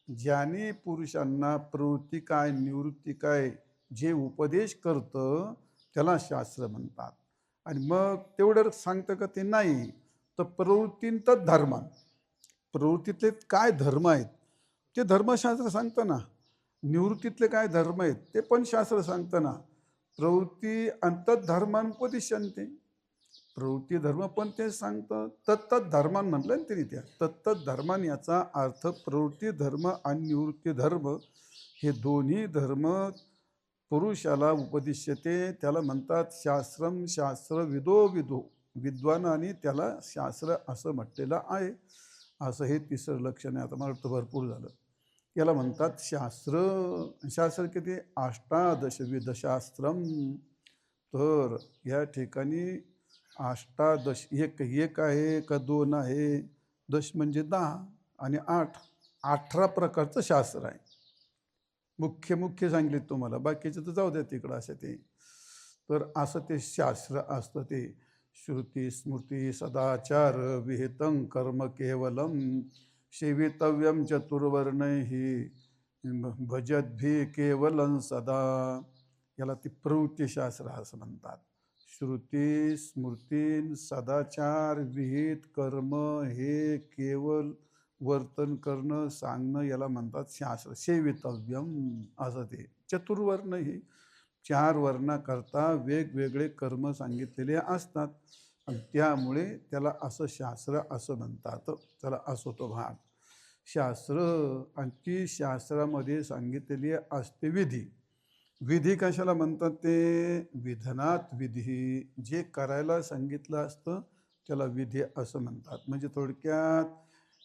ज्याने पुरुषांना प्रवृत्ती काय निवृत्ती काय जे उपदेश करतं त्याला शास्त्र म्हणतात. आणि मग तेवढं सांगतं का ते नाही, तर प्रवृत्तींतच धर्मान, प्रवृत्तीतले काय धर्म आहेत ते धर्मशास्त्र सांगतं ना, निवृत्तीतले काय धर्म आहेत ते पण शास्त्र सांगतं ना. प्रवृत्ती अंतधर्मान उपदिश्यन्ते, प्रवृत्ती धर्म पण ते सांगतं. तत्त धर्मान म्हटलं ना तरी, त्या तत्त धर्मान याचा अर्थ प्रवृत्ती धर्म आणि निवृत्ती धर्म हे दोन्ही धर्म पुरुषाला उपदिश्यते, त्याला म्हणतात शास्त्रम. शास्त्र विदो विदो, विद्वानाने त्याला शास्त्र असं म्हटलेलं आहे. असं हे तिसरं लक्षण आहे. आता मला वाटतं भरपूर झालं. याला म्हणतात शास्त्र. शास्त्र किती? अष्टादशविधशास्त्रम. तर या ठिकाणी अष्टादश, एक आहे का दोन आहे? दश म्हणजे 10 आणि 8, 18 प्रकारचं शास्त्र आहे. मुख्य सांगितले तुम्हाला, बाकीचे तर जाऊ द्या तिकडं असं ते. तर असं ते शास्त्र असतं ते. श्रुती स्मृती सदाचार विहितं कर्म केवलम सेवितव्यम चतुर्वर्णैहि भजद्भी केवलं सदा. याला ती प्रवृत्तीशास्त्र असं म्हणतात. श्रुती स्मृती सदाचार विहित कर्म हे केवल वर्तन करणं सांगणं याला म्हणतात शास्त्र. सेवितव्यम असं ते. चतुर्वर्ण ही 4 वर्णाकरता वेगवेगळे कर्म सांगितलेले असतात आणि त्यामुळे त्याला असं शास्त्र असं म्हणतात. त्याला असो तो भाग शास्त्र. आणि ती शास्त्रामध्ये सांगितलेली असते विधी. विधी कशाला म्हणतात? ते विधनात विधी, जे करायला सांगितलं असतं त्याला विधी असं म्हणतात. म्हणजे थोडक्यात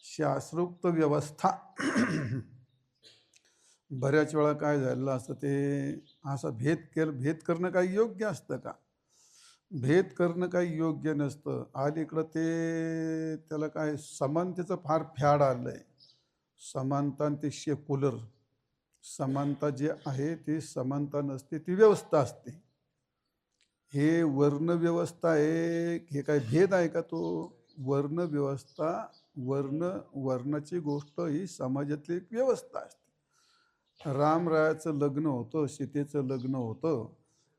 शास्त्रोक्त व्यवस्था. बऱ्याच वेळा काय झालेलं असतं ते, असा भेद करणं काही योग्य असतं का? भेद करणं काही योग्य नसतं. अलीकडं ते त्याला काय समानतेचं फार फॅड आलं आहे. समानता आणि ते सेक्युलर. समानता जे आहे ती समानता नसते, ती व्यवस्था असते. हे वर्ण व्यवस्था आहे, हे काय भेद आहे का? तो वर्ण व्यवस्था, वर्णाची गोष्ट ही समाजातली एक व्यवस्था असते. रामरायाचं लग्न होतं, सीतेचं लग्न होतं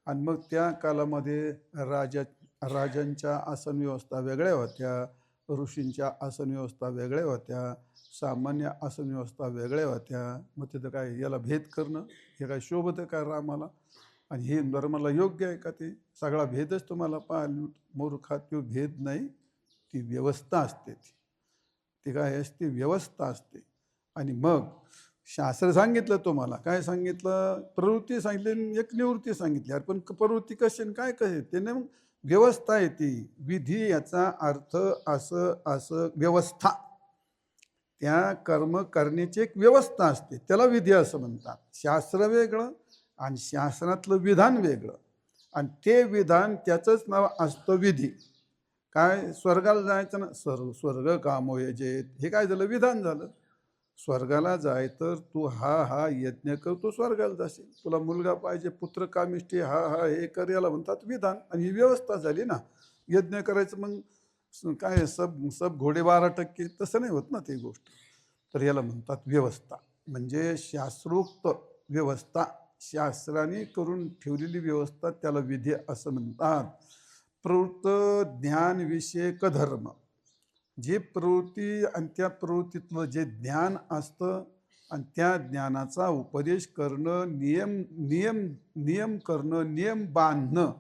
आणि मग त्या कालामध्ये राजांच्या आसन व्यवस्था वेगळ्या होत्या, ऋषींच्या आसन व्यवस्था वेगळ्या होत्या, सामान्य आसन व्यवस्था वेगळ्या होत्या. मग तिथं काय याला भेद करणं हे काय शोभतं का रामाला? आणि हे धर्माला योग्य आहे का? ते सगळा भेदच तुम्हाला मूर्खात तो भेद नाही, ती व्यवस्था असते. ती काय असते? व्यवस्था असते. आणि मग शास्त्र सांगितलं तुम्हाला, काय सांगितलं? प्रवृत्ती सांगितली, एक निवृत्ती सांगितली. अरे पण प्रवृत्ती कशी काय कसे? त्याने मग व्यवस्था आहे ती. विधी याचा अर्थ असं व्यवस्था. त्या कर्म करण्याची एक व्यवस्था असते, त्याला विधी असं म्हणतात. शास्त्र वेगळं आणि शास्त्रातलं विधान वेगळं. आणि ते विधान त्याचंच नाव असतं विधी. काय? स्वर्गाला जायचं ना, स्वर्ग कामोयजेत, हे काय झालं? विधान झालं. स्वर्गाला जाय तर तू हा यज्ञ कर, तू स्वर्गाला जाशील. तुला मुलगा पाहिजे, पुत्र कामिष्टी, हे कर, याला म्हणतात विधान. आणि ही व्यवस्था झाली ना. यज्ञ करायचं मग काय सब घोडे 12%, तसं नाही होत ना ती गोष्ट. तर याला म्हणतात व्यवस्था. म्हणजे शास्त्रोक्त व्यवस्था, शास्त्राने करून ठेवलेली व्यवस्था, त्याला विधी असं म्हणतात. प्रवृत्त ज्ञान विषयक धर्म, जे प्रवृत्ती आणि त्या प्रवृत्तीतलं जे ज्ञान असतं आणि त्या ज्ञानाचा उपदेश करणं, नियम नियम नियम करणं, नियम बांधणं,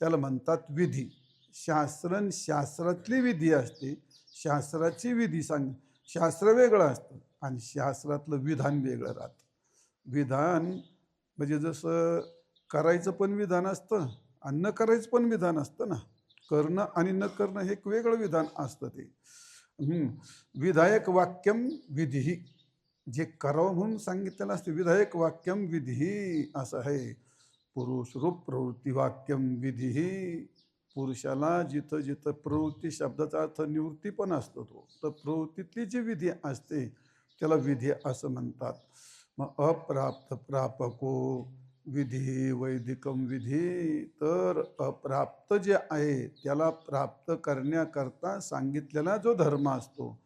त्याला म्हणतात विधी. शास्त्रातली विधी असते, शास्त्राची विधी शास्त्र वेगळं असतं आणि शास्त्रातलं विधान वेगळं राहतं. विधान म्हणजे जसं करायचं पण विधान असतं आणि न करायचं पण विधान असतं ना. करणं आणि न करणं हे एक वेगळं विधान असतं ते. विधायक वाक्यम विधी, जे करावं म्हणून सांगितलेलं असते. विधायक वाक्यम विधी असं आहे. पुरुष रूप प्रवृत्ती वाक्यम विधी. पुरुषाला जिथं जिथं प्रवृत्ती शब्दाचा अर्थ निवृत्ती पण असतो, तो तर प्रवृत्तीतली जी विधी असते त्याला विधी असं म्हणतात. मग अप्राप्त प्रापको विधी वैदिकम विधी, तर अप्राप्त जे आहे त्याला प्राप्त करण्याकरता सांगितलेला जो धर्म असतो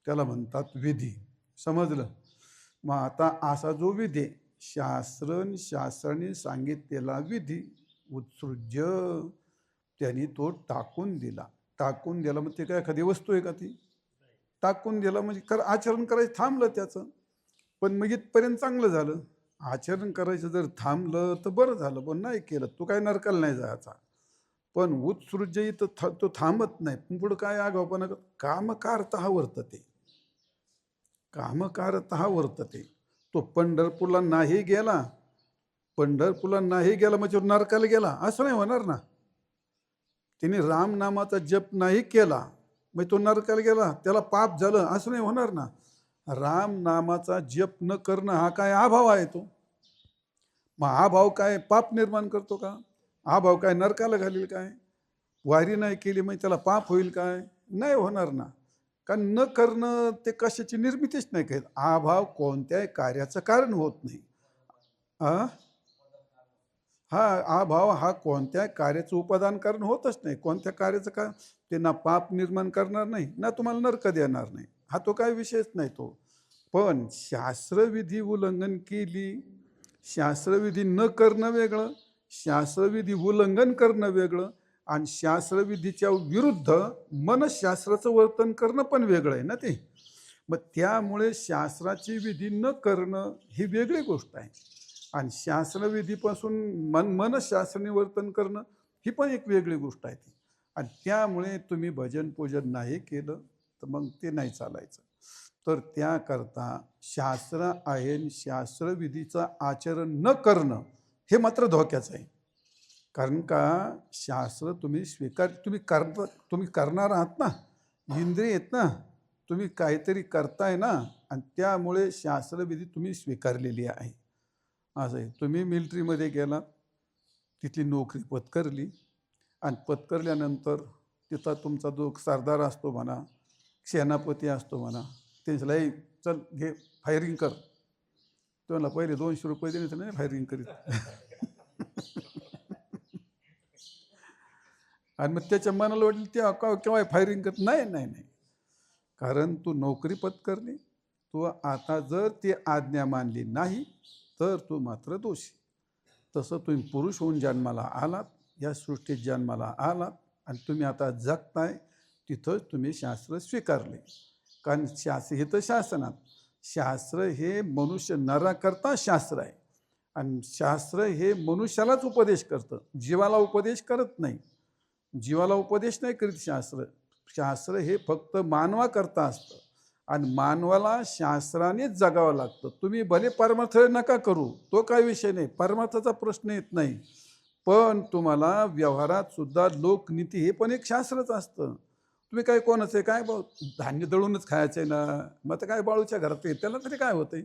त्याला म्हणतात विधी. समजलं? मग आता असा जो विधी, शास्त्राने सांगितलेला विधी उत्सृज्य, त्यांनी तो टाकून दिला. टाकून दिला मग ते काय एखादी वस्तू आहे का? ती टाकून दिला म्हणजे आचरण करायचं थांबलं त्याचं. पण मग इथपर्यंत चांगलं झालं. आचरण करायचं जर थांबलं तर बरं झालं, पण नाही केलं तो काय नरकाला नाही जायचा. पण उत्सृज्य इथं तो थांबत नाही. पण पुढं काय आगावपणा, कामकारतः वर्तते. कामकारतः वर्तते. तो पंढरपूरला नाही गेला, म्हणजे नरकाला गेला असं नाही होणार ना. तिने राम नामाचा जप नाही केला मग तो नरकाला गेला, त्याला पाप झालं असं नाही होणार ना. राम नामाचा जप न करणं हा काय अभाव आहे तो. मग हा भाव काय पाप निर्माण करतो का? हा भाव काय नरकाला घालील काय? वारी नाही केली मग त्याला पाप होईल काय? नाही होणार ना. कारण न करणं ते कशाची निर्मितीच नाही काही. हा भाव कोणत्याही कार्याचं कारण होत नाही. हा भाव हा कोणत्या कार्याचं उपादान कारण होतच नाही. कोणत्या कार्याचं का ते ना पाप निर्माण करणार नाही ना तुम्हाला नरक देणार नाही. हा तो काय विषयच नाही तो. पण शास्त्रविधी उल्लंघन केली, शास्त्रविधी न करणं वेगळं, शास्त्रविधी उल्लंघन करणं वेगळं, आणि शास्त्रविधीच्या विरुद्ध मनशास्त्राचं वर्तन करणं पण वेगळं आहे ना ते. मग त्यामुळे शास्त्राची विधी न करणं ही वेगळी गोष्ट आहे, आणि शास्त्रविधीपासून मनशास्त्राने वर्तन करणं ही पण एक वेगळी गोष्ट आहे ती. आणि त्यामुळे तुम्ही भजन पूजन नाही केलं तर मग ते नाही चालायचं. तर त्याकरता शास्त्र आहे, शास्त्रविधीचं आचरण न करणं हे मात्र धोक्याचं आहे. कारण का शास्त्र तुम्ही करणार आहात ना, इंद्रिय आहेत ना, तुम्ही काहीतरी करताय ना, आणि त्यामुळे शास्त्रविधी तुम्ही स्वीकारलेली आहे. असं आहे. तुम्ही मिलिटरीमध्ये गेला, तिथली नोकरी पत्करली, आणि पत्करल्यानंतर तिथं तुमचा जो सरदार असतो म्हणा, सेनापती असतो म्हणा, त्यांच्याला चल घे फायरिंग कर. तुम्हाला पहिले 200 रुपये देणे, नाही फायरिंग करीत. आणि मग त्याच्या मनाला वाटलं तेव्हा केव्हा फायरिंग करत नाही नाही नाही. कारण तू नोकरी पत्करली, तू आता जर ती आज्ञा मानली नाही तर तू मात्र दोषी. तसं तुम्ही पुरुष होऊन जन्माला आलात, या सृष्टीत जन्माला आलात, आणि तुम्ही आता जगताय तिथंच तुम्ही शास्त्र स्वीकारले. कारण शास्त्र हे तर शासनात, शास्त्र हे मनुष्य नराकरता शास्त्र आहे, आणि शास्त्र हे मनुष्यालाच उपदेश करतं, जीवाला उपदेश करत नाही. जीवाला उपदेश नाही करीत शास्त्र. शास्त्र हे फक्त मानवाकरता असतं, आणि मानवाला शास्त्रानेच जगावं लागतं. तुम्ही भले परमार्थ नका करू, तो काय विषय नाही, परमार्थाचा प्रश्न येत नाही, पण तुम्हाला व्यवहारात सुद्धा लोकनीती हे पण एक शास्त्रच असतं. तुम्ही काय कोणाचं आहे काय धान्य दळूनच खायचं आहे ना, मग तर काय बाळूच्या घरात आहे त्याला तरी काय होतंय?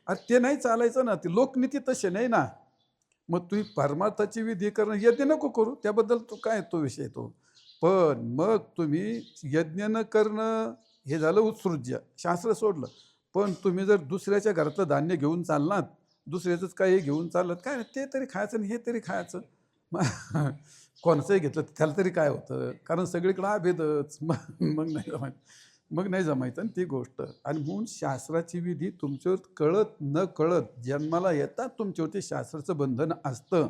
अरे ते नाही चालायचं ना, ती लोकनीती तशी नाही ना. मग तुम्ही परमार्थाची विधी करणं यज्ञ नको करू, त्याबद्दल तो काय तो विषय तो. पण मग तुम्ही यज्ञ न करणं हे झालं उत्सृज्य, शास्त्र सोडलं. पण तुम्ही जर दुसऱ्याच्या घरातलं धान्य घेऊन चाललात, दुसऱ्याचंच काही घेऊन चाललं, काय ते तरी खायचं आणि हे तरी खायचं. मग कोणचंही घेतलं त्याला तरी काय होतं, कारण सगळीकडं अभेदच. मग नाही जमायचं आणि ती गोष्ट. आणि म्हणून शास्त्राची विधी तुमच्यावर कळत न कळत जन्माला येतात तुमच्यावरती शास्त्राचं बंधन असतं.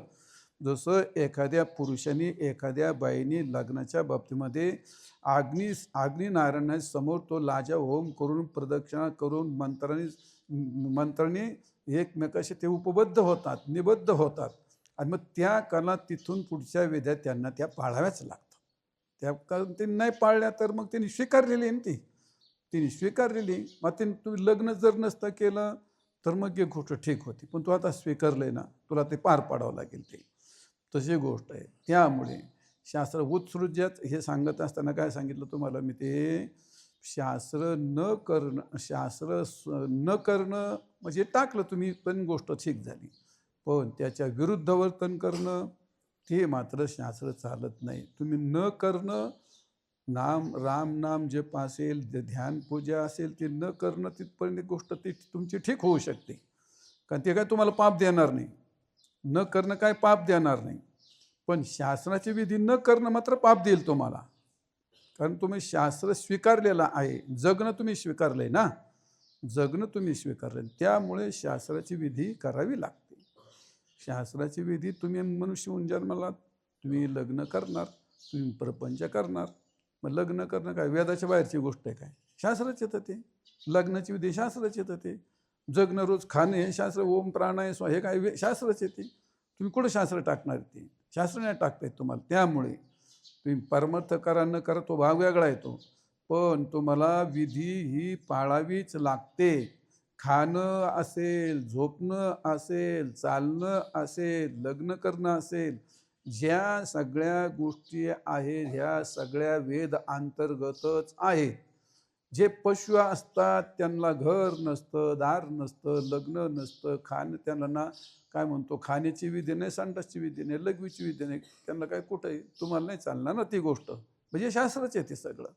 जसं एखाद्या पुरुषाने एखाद्या बाईने लग्नाच्या बाबतीमध्ये अग्निनारायणा समोर तो लाजा होम करून प्रदक्षिणा करून मंत्राने एकमेकाशी ते उपबद्ध होतात, निबद्ध होतात. आणि मग त्या कला तिथून पुढच्या विद्या त्यांना त्या पाळाव्याच लागतात. त्या कारण ते नाही पाळल्या तर मग त्यांनी स्वीकारलेली आहे ती, तिने स्वीकारलेली. मग तुम्ही लग्न जर नसतं केलं तर मग एक गोष्ट ठीक होती, पण तू आता स्वीकारलंय ना, तुला ते पार पाडावं लागेल. ते तशी गोष्ट आहे. त्यामुळे शास्त्र उत्सृज्यात हे सांगत असताना काय सांगितलं तुम्हाला मी, ते शास्त्र न करणं म्हणजे टाकलं तुम्ही पण गोष्ट ठीक झाली, पण त्याच्या विरुद्ध वर्तन करणं ते मात्र शास्त्र चालत नाही. तुम्ही न करणं, राम नाम जप असेल, ध्यान पूजा असेल, ते न करणं तिथपर्यंत गोष्ट ती तुमची ठीक होऊ शकते. कारण ते काय तुम्हाला पाप देणार नाही, न करणं काय पाप देणार नाही. पण शास्त्राची विधी न करणं मात्र पाप देईल तुम्हाला. कारण तुम्ही शास्त्र स्वीकारलेलं आहे, जगणं तुम्ही स्वीकारलंय ना, जगणं तुम्ही स्वीकारलं. त्यामुळे शास्त्राची विधी करावी लागते. शास्त्राची विधी तुम्ही मनुष्य होऊन जन्माला, तुम्ही लग्न करणार, तुम्ही प्रपंच करणार. मग लग्न करणं काय वेदाच्या बाहेरची गोष्ट आहे काय? शास्त्रच येतं ते. लग्नाची विधी शास्त्रच येतं ते. जगणं रोज खाणे हे शास्त्र, ओम प्राणाय स्वा हे काय शास्त्रच येते. तुम्ही कुठं शास्त्र टाकणार? ते शास्त्र नाही टाकता येत तुम्हाला. त्यामुळे तुम्ही परमार्थ करा न करा तो भाग वेगळा येतो, पण तुम्हाला विधी ही पाळावीच लागते. खाणं असेल, झोपणं असेल, चालणं असेल, लग्न करणं असेल, ज्या सगळ्या गोष्टी आहेत ह्या सगळ्या वेद अंतर्गतच आहेत. जे पशु असतात त्यांना घर नसतं, दार नसतं, लग्न नसतं, त्यांना काय म्हणतो, खाण्याची विधी नाही, संडासची विधी नाही, लघवीची विधी नाही, त्यांना काय कुठं आहे? तुम्हाला नाही चालणार ना ती गोष्ट. म्हणजे शास्त्रच आहे ते सगळं.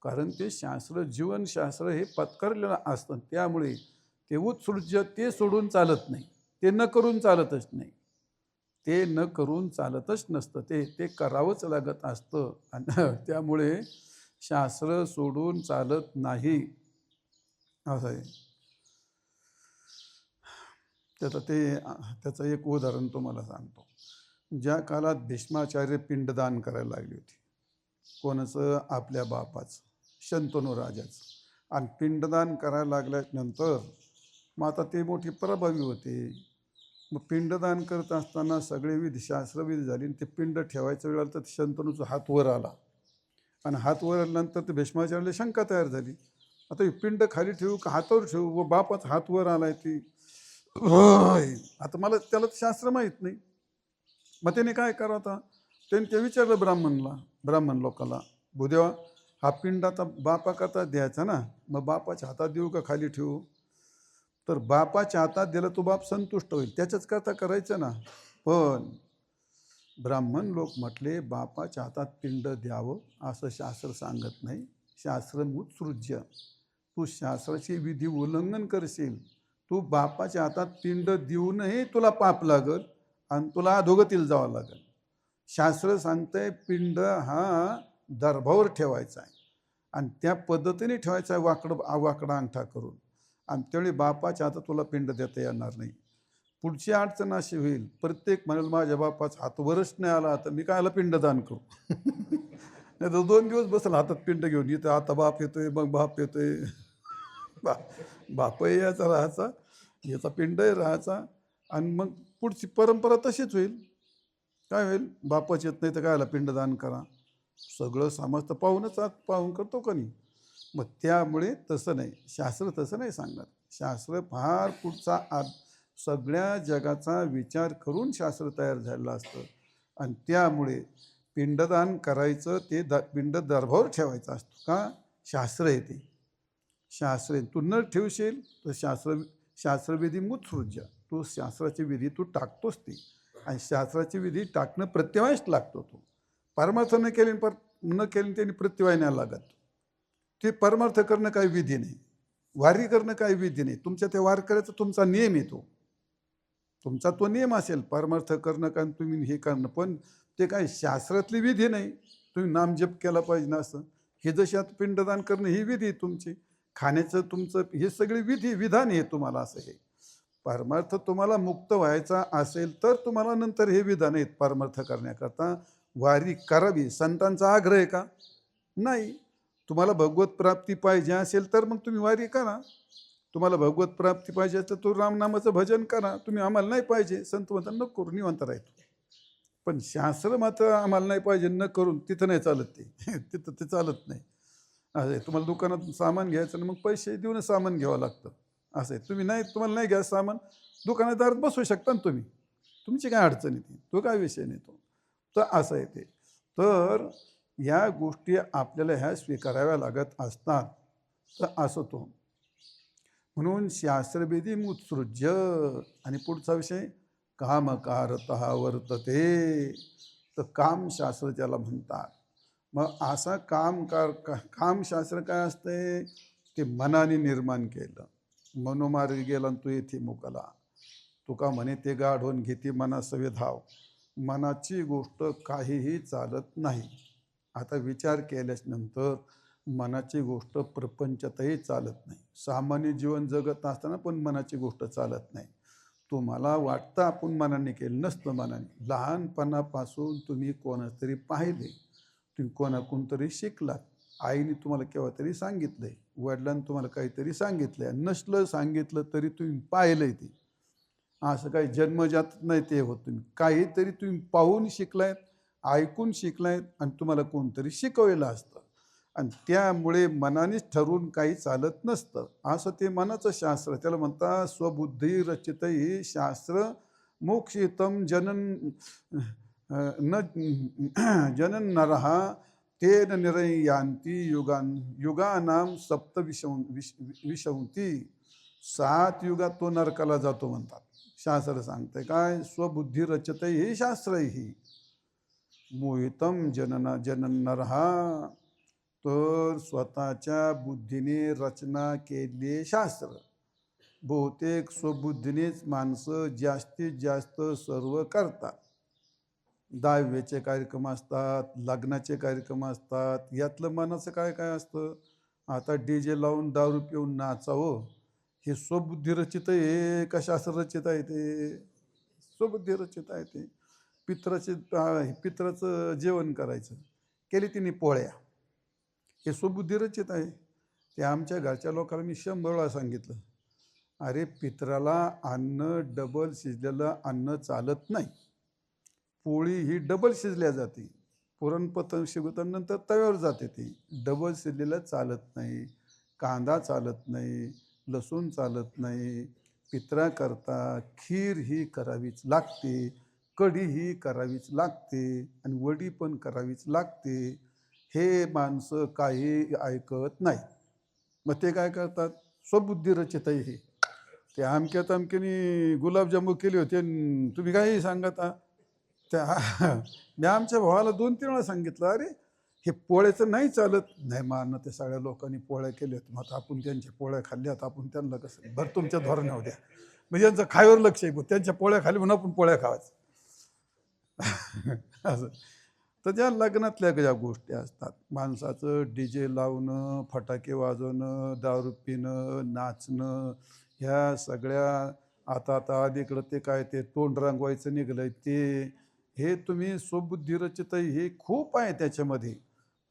कारण ते शास्त्र, जीवनशास्त्र हे पत्करलेलं असतं. त्यामुळे ते उत्सृज्य ते सोडून चालत नाही, ते न करून चालतच नाही, ते न करून चालतच नसतं, ते करावंच लागत असतं. आणि त्यामुळे शास्त्र सोडून चालत नाही असं आहे. त्याचं एक उदाहरण तुम्हाला सांगतो. ज्या काळात भीष्माचार्य पिंडदान करायला लागली होती, कोणाचं? आपल्या बापाचं, शंतनू राजाचं. आणि पिंडदान करायला लागल्यानंतर मग आता ते मोठी प्रभावी होते. मग पिंडदान करत असताना सगळे विधी शास्त्रविधी झाली आणि ते पिंड ठेवायचं वेळ आला तर शंतनूचा हात वर आला. आणि हात वर आल्यानंतर ते भीष्माचार्याला शंका तयार झाली, आता ही पिंड खाली ठेवू का हातावर ठेवू? व बापाचा हात वर आलाय ती, आता मला त्याला शास्त्र माहीत नाही. मग त्याने काय करावं? आता त्याने ते विचारलं ब्राह्मण लोकाला, भूदेवा हा पिंड आता बापा करता द्यायचा ना, मग बापाच्या हातात देऊ का खाली ठेवू? तर बापाच्या हातात दिलं तो बाप संतुष्ट होईल, त्याच्याच करता करायचं ना. पण ब्राह्मण लोक म्हटले, बापाच्या हातात पिंड द्यावं असं शास्त्र सांगत नाही. शास्त्र उत्सृज्य. तू शास्त्राची विधी उल्लंघन करशील, तू बापाच्या हातात पिंड देऊनही तुला पाप लागल आणि तुला अधोगतीला जावं लागेल. शास्त्र सांगतंय पिंड हा दर्भावर ठेवायचा आहे आणि त्या पद्धतीने ठेवायचा आहे, वाकडा अंगठा करून. आणि त्यावेळी बापाच्या हातात तुला पिंड देता येणार नाही. पुढची अडचण अशी होईल, प्रत्येक म्हणाल माझ्या बापाचा हात वरच नाही आला तर मी कायला पिंडदान करू? नाही तर 2 दिवस बसल हातात पिंड घेऊन, इथं आता बाप येतोय, मग बाप येतोय, बापही याचा राहायचा, याचा पिंडही राहायचा. आणि मग पुढची परंपरा तशीच होईल. काय होईल? बापच येत नाही तर कायला पिंडदान करा? सगळं समाज तर पाहूनच पाहून करतो का नाही? मग त्यामुळे तसं नाही, शास्त्र तसं नाही सांगणार. शास्त्र फार पुढचा सगळ्या जगाचा विचार करून शास्त्र तयार झालेलं असतं. आणि त्यामुळे पिंडदान करायचं, ते पिंड दर्भावर ठेवायचं असतं का? शास्त्र आहे ते. शास्त्र तू न ठेवशील तर शास्त्रविधी उत्सृज्य. तू शास्त्राची विधी तू टाकतोस ती, आणि शास्त्राची विधी टाकणं प्रत्यवायच लागतो. तो परमार्थ न केले त्यांनी प्रत्यवाय नाही लागत. ते परमार्थ करणं काही विधी नाही, वारी करणं काही विधी नाही. तुमच्या त्या वार करायचा तुमचा नियम येतो, तुमचा तो नियम असेल परमार्थ करणं का तुम्ही हे करणं, पण ते काही शास्त्रातली विधी नाही. तुम्ही नामजप केला पाहिजे ना असं, हे जशी आता पिंडदान करणं ही विधी तुमची, खाण्याचं तुमचं हे सगळे विधान आहे तुम्हाला असं हे. परमार्थ तुम्हाला मुक्त व्हायचा असेल तर तुम्हाला नंतर हे विधान आहेत परमार्थ करण्याकरता वारी करावी. संतांचा आग्रह आहे का? नाही. तुम्हाला भगवत प्राप्ती पाहिजे असेल तर मग तुम्ही वारी करा. तुम्हाला भगवत प्राप्ती पाहिजे तर तो रामनामाचं भजन करा. तुम्ही आम्हाला नाही पाहिजे, संत म्हणतात नको करू, निवांत राहतो. पण शास्त्र मात्र आम्हाला नाही पाहिजे न करून तिथं नाही चालत ते. तिथं ते चालत नाही. असं आहे. तुम्हाला दुकानात सामान घ्यायचं ना मग पैसे देऊनच सामान घ्यावं लागतं. असं आहे. तुम्हाला नाही घ्यायचं सामान, दुकानादारात बसू शकता ना तुम्ही. तुमची काय अडचण येते, तो काय विषय नाही तो. तर असं आहे ते. तर या गोष्टी आपल्याला ह्या स्वीकाराव्या लागत असतात. तर असं तो म्हणून शास्त्रविधी मुत्सृज्य. आणि पुढचा विषय कामकारतः वर्तते. तर कामशास्त्र त्याला म्हणतात. मग असा कामशास्त्र काय असते? ते मनाने निर्माण केलं. मनोमार्गी गेला तू येथे मुकला. तुका म्हणे ते गाढवून घेते मनासवे धाव. मनाची गोष्ट काहीही चालत नाही. आता विचार केल्याच नंतर मनाची गोष्ट प्रपंचातही चालत नाही. सामान्य जीवन जगत असताना पण मनाची गोष्ट चालत नाही. तुम्हाला वाटतं आपण मनाने केलं, नसतं मनाने. लहानपणापासून तुम्ही कोणाच तरी पाहिले, तुम्ही कोणाकडून तरी शिकलात. आईने तुम्हाला केव्हा तरी सांगितलंय, वडिलांनी तुम्हाला काहीतरी सांगितलंय, नसलं सांगितलं तरी तुम्ही पाहिलंय ते. असं काही जन्मजात नाही ते होत. तुम्ही काहीतरी तुम्ही पाहून शिकलायत, ऐकून शिकलायत आणि तुम्हाला कोणतरी शिकवलेलं असतं. आणि त्यामुळे मनानेच ठरवून काही चालत नसतं. असं ते मनाचं शास्त्र. त्याला म्हणतात स्वबुद्धी रचित ही शास्त्र मोक्षितम न जनन नरहा तेन निरयांती युगानाम सप्त विशंती. 7 युगात तो नरकाला जातो म्हणतात. शास्त्र सांगते काय? स्वबुद्धी रचत ही शास्त्र ही मोहितम जनन नरहा. तर स्वतःच्या बुद्धीने रचना केले शास्त्र. बहुतेक स्वबुद्धीनेच माणसं जास्तीत जास्त सर्व करतात. दहाव्याचे कार्यक्रम असतात, लग्नाचे कार्यक्रम असतात. यातलं मनाचं काय काय असतं? आता डीजे लावून दारू पिऊन नाचावं, हे स्वबुद्धी रचित आहे का शास्त्र रचित आहे? ते स्वबुद्धी रचित आहे. ते पित्राचं जेवण करायचं, केली तिने पोळ्या, हे स्वबुद्धी रचित आहे. ते आमच्या घरच्या लोकांना मी 100 वेळा सांगितलं, अरे पित्राला अन्न डबल शिजलेलं अन्न चालत नाही. पोळी ही डबल शिजल्या जाते. पुरणपतंग शिजवल्यानंतर तव्यावर जाते, ती डबल शिजलेलं चालत नाही. कांदा चालत नाही, लसूण चालत नाही. पित्राकरता खीर ही करावीच लागते, कढी ही करावीच लागते आणि वडी पण करावीच लागते. हे माणसं काही ऐकत नाही. मग ते काय करतात? स्वबुद्धी रचित आहे हे. ते अमक्याने गुलाबजामू केले होते, तुम्ही काही सांगता त्या. मी आमच्या भावाला 2-3 वेळा सांगितलं, अरे हे पोळ्याचं नाही चालत. नाही मारणं, ते सगळ्या लोकांनी पोळ्या केल्यात, मग आपण त्यांच्या पोळ्या खाल्ल्यात, आपण त्यांना कसं बरं तुमच्या धोरणावर द्या. म्हणजे यांचं खायवर लक्ष आहे, त्यांच्या पोळ्या खाली म्हणून आपण पोळ्या खावायचं. असं. तर ज्या लग्नातल्या ज्या गोष्टी असतात, माणसाचं डीजे लावणं, फटाके वाजवणं, दारू पिणं, नाचणं, ह्या सगळ्या आता अलीकडं ते काय ते तोंड रंगवायचं निघलंय ते, हे तुम्ही स्वबुद्धी रचित हे खूप आहे त्याच्यामध्ये.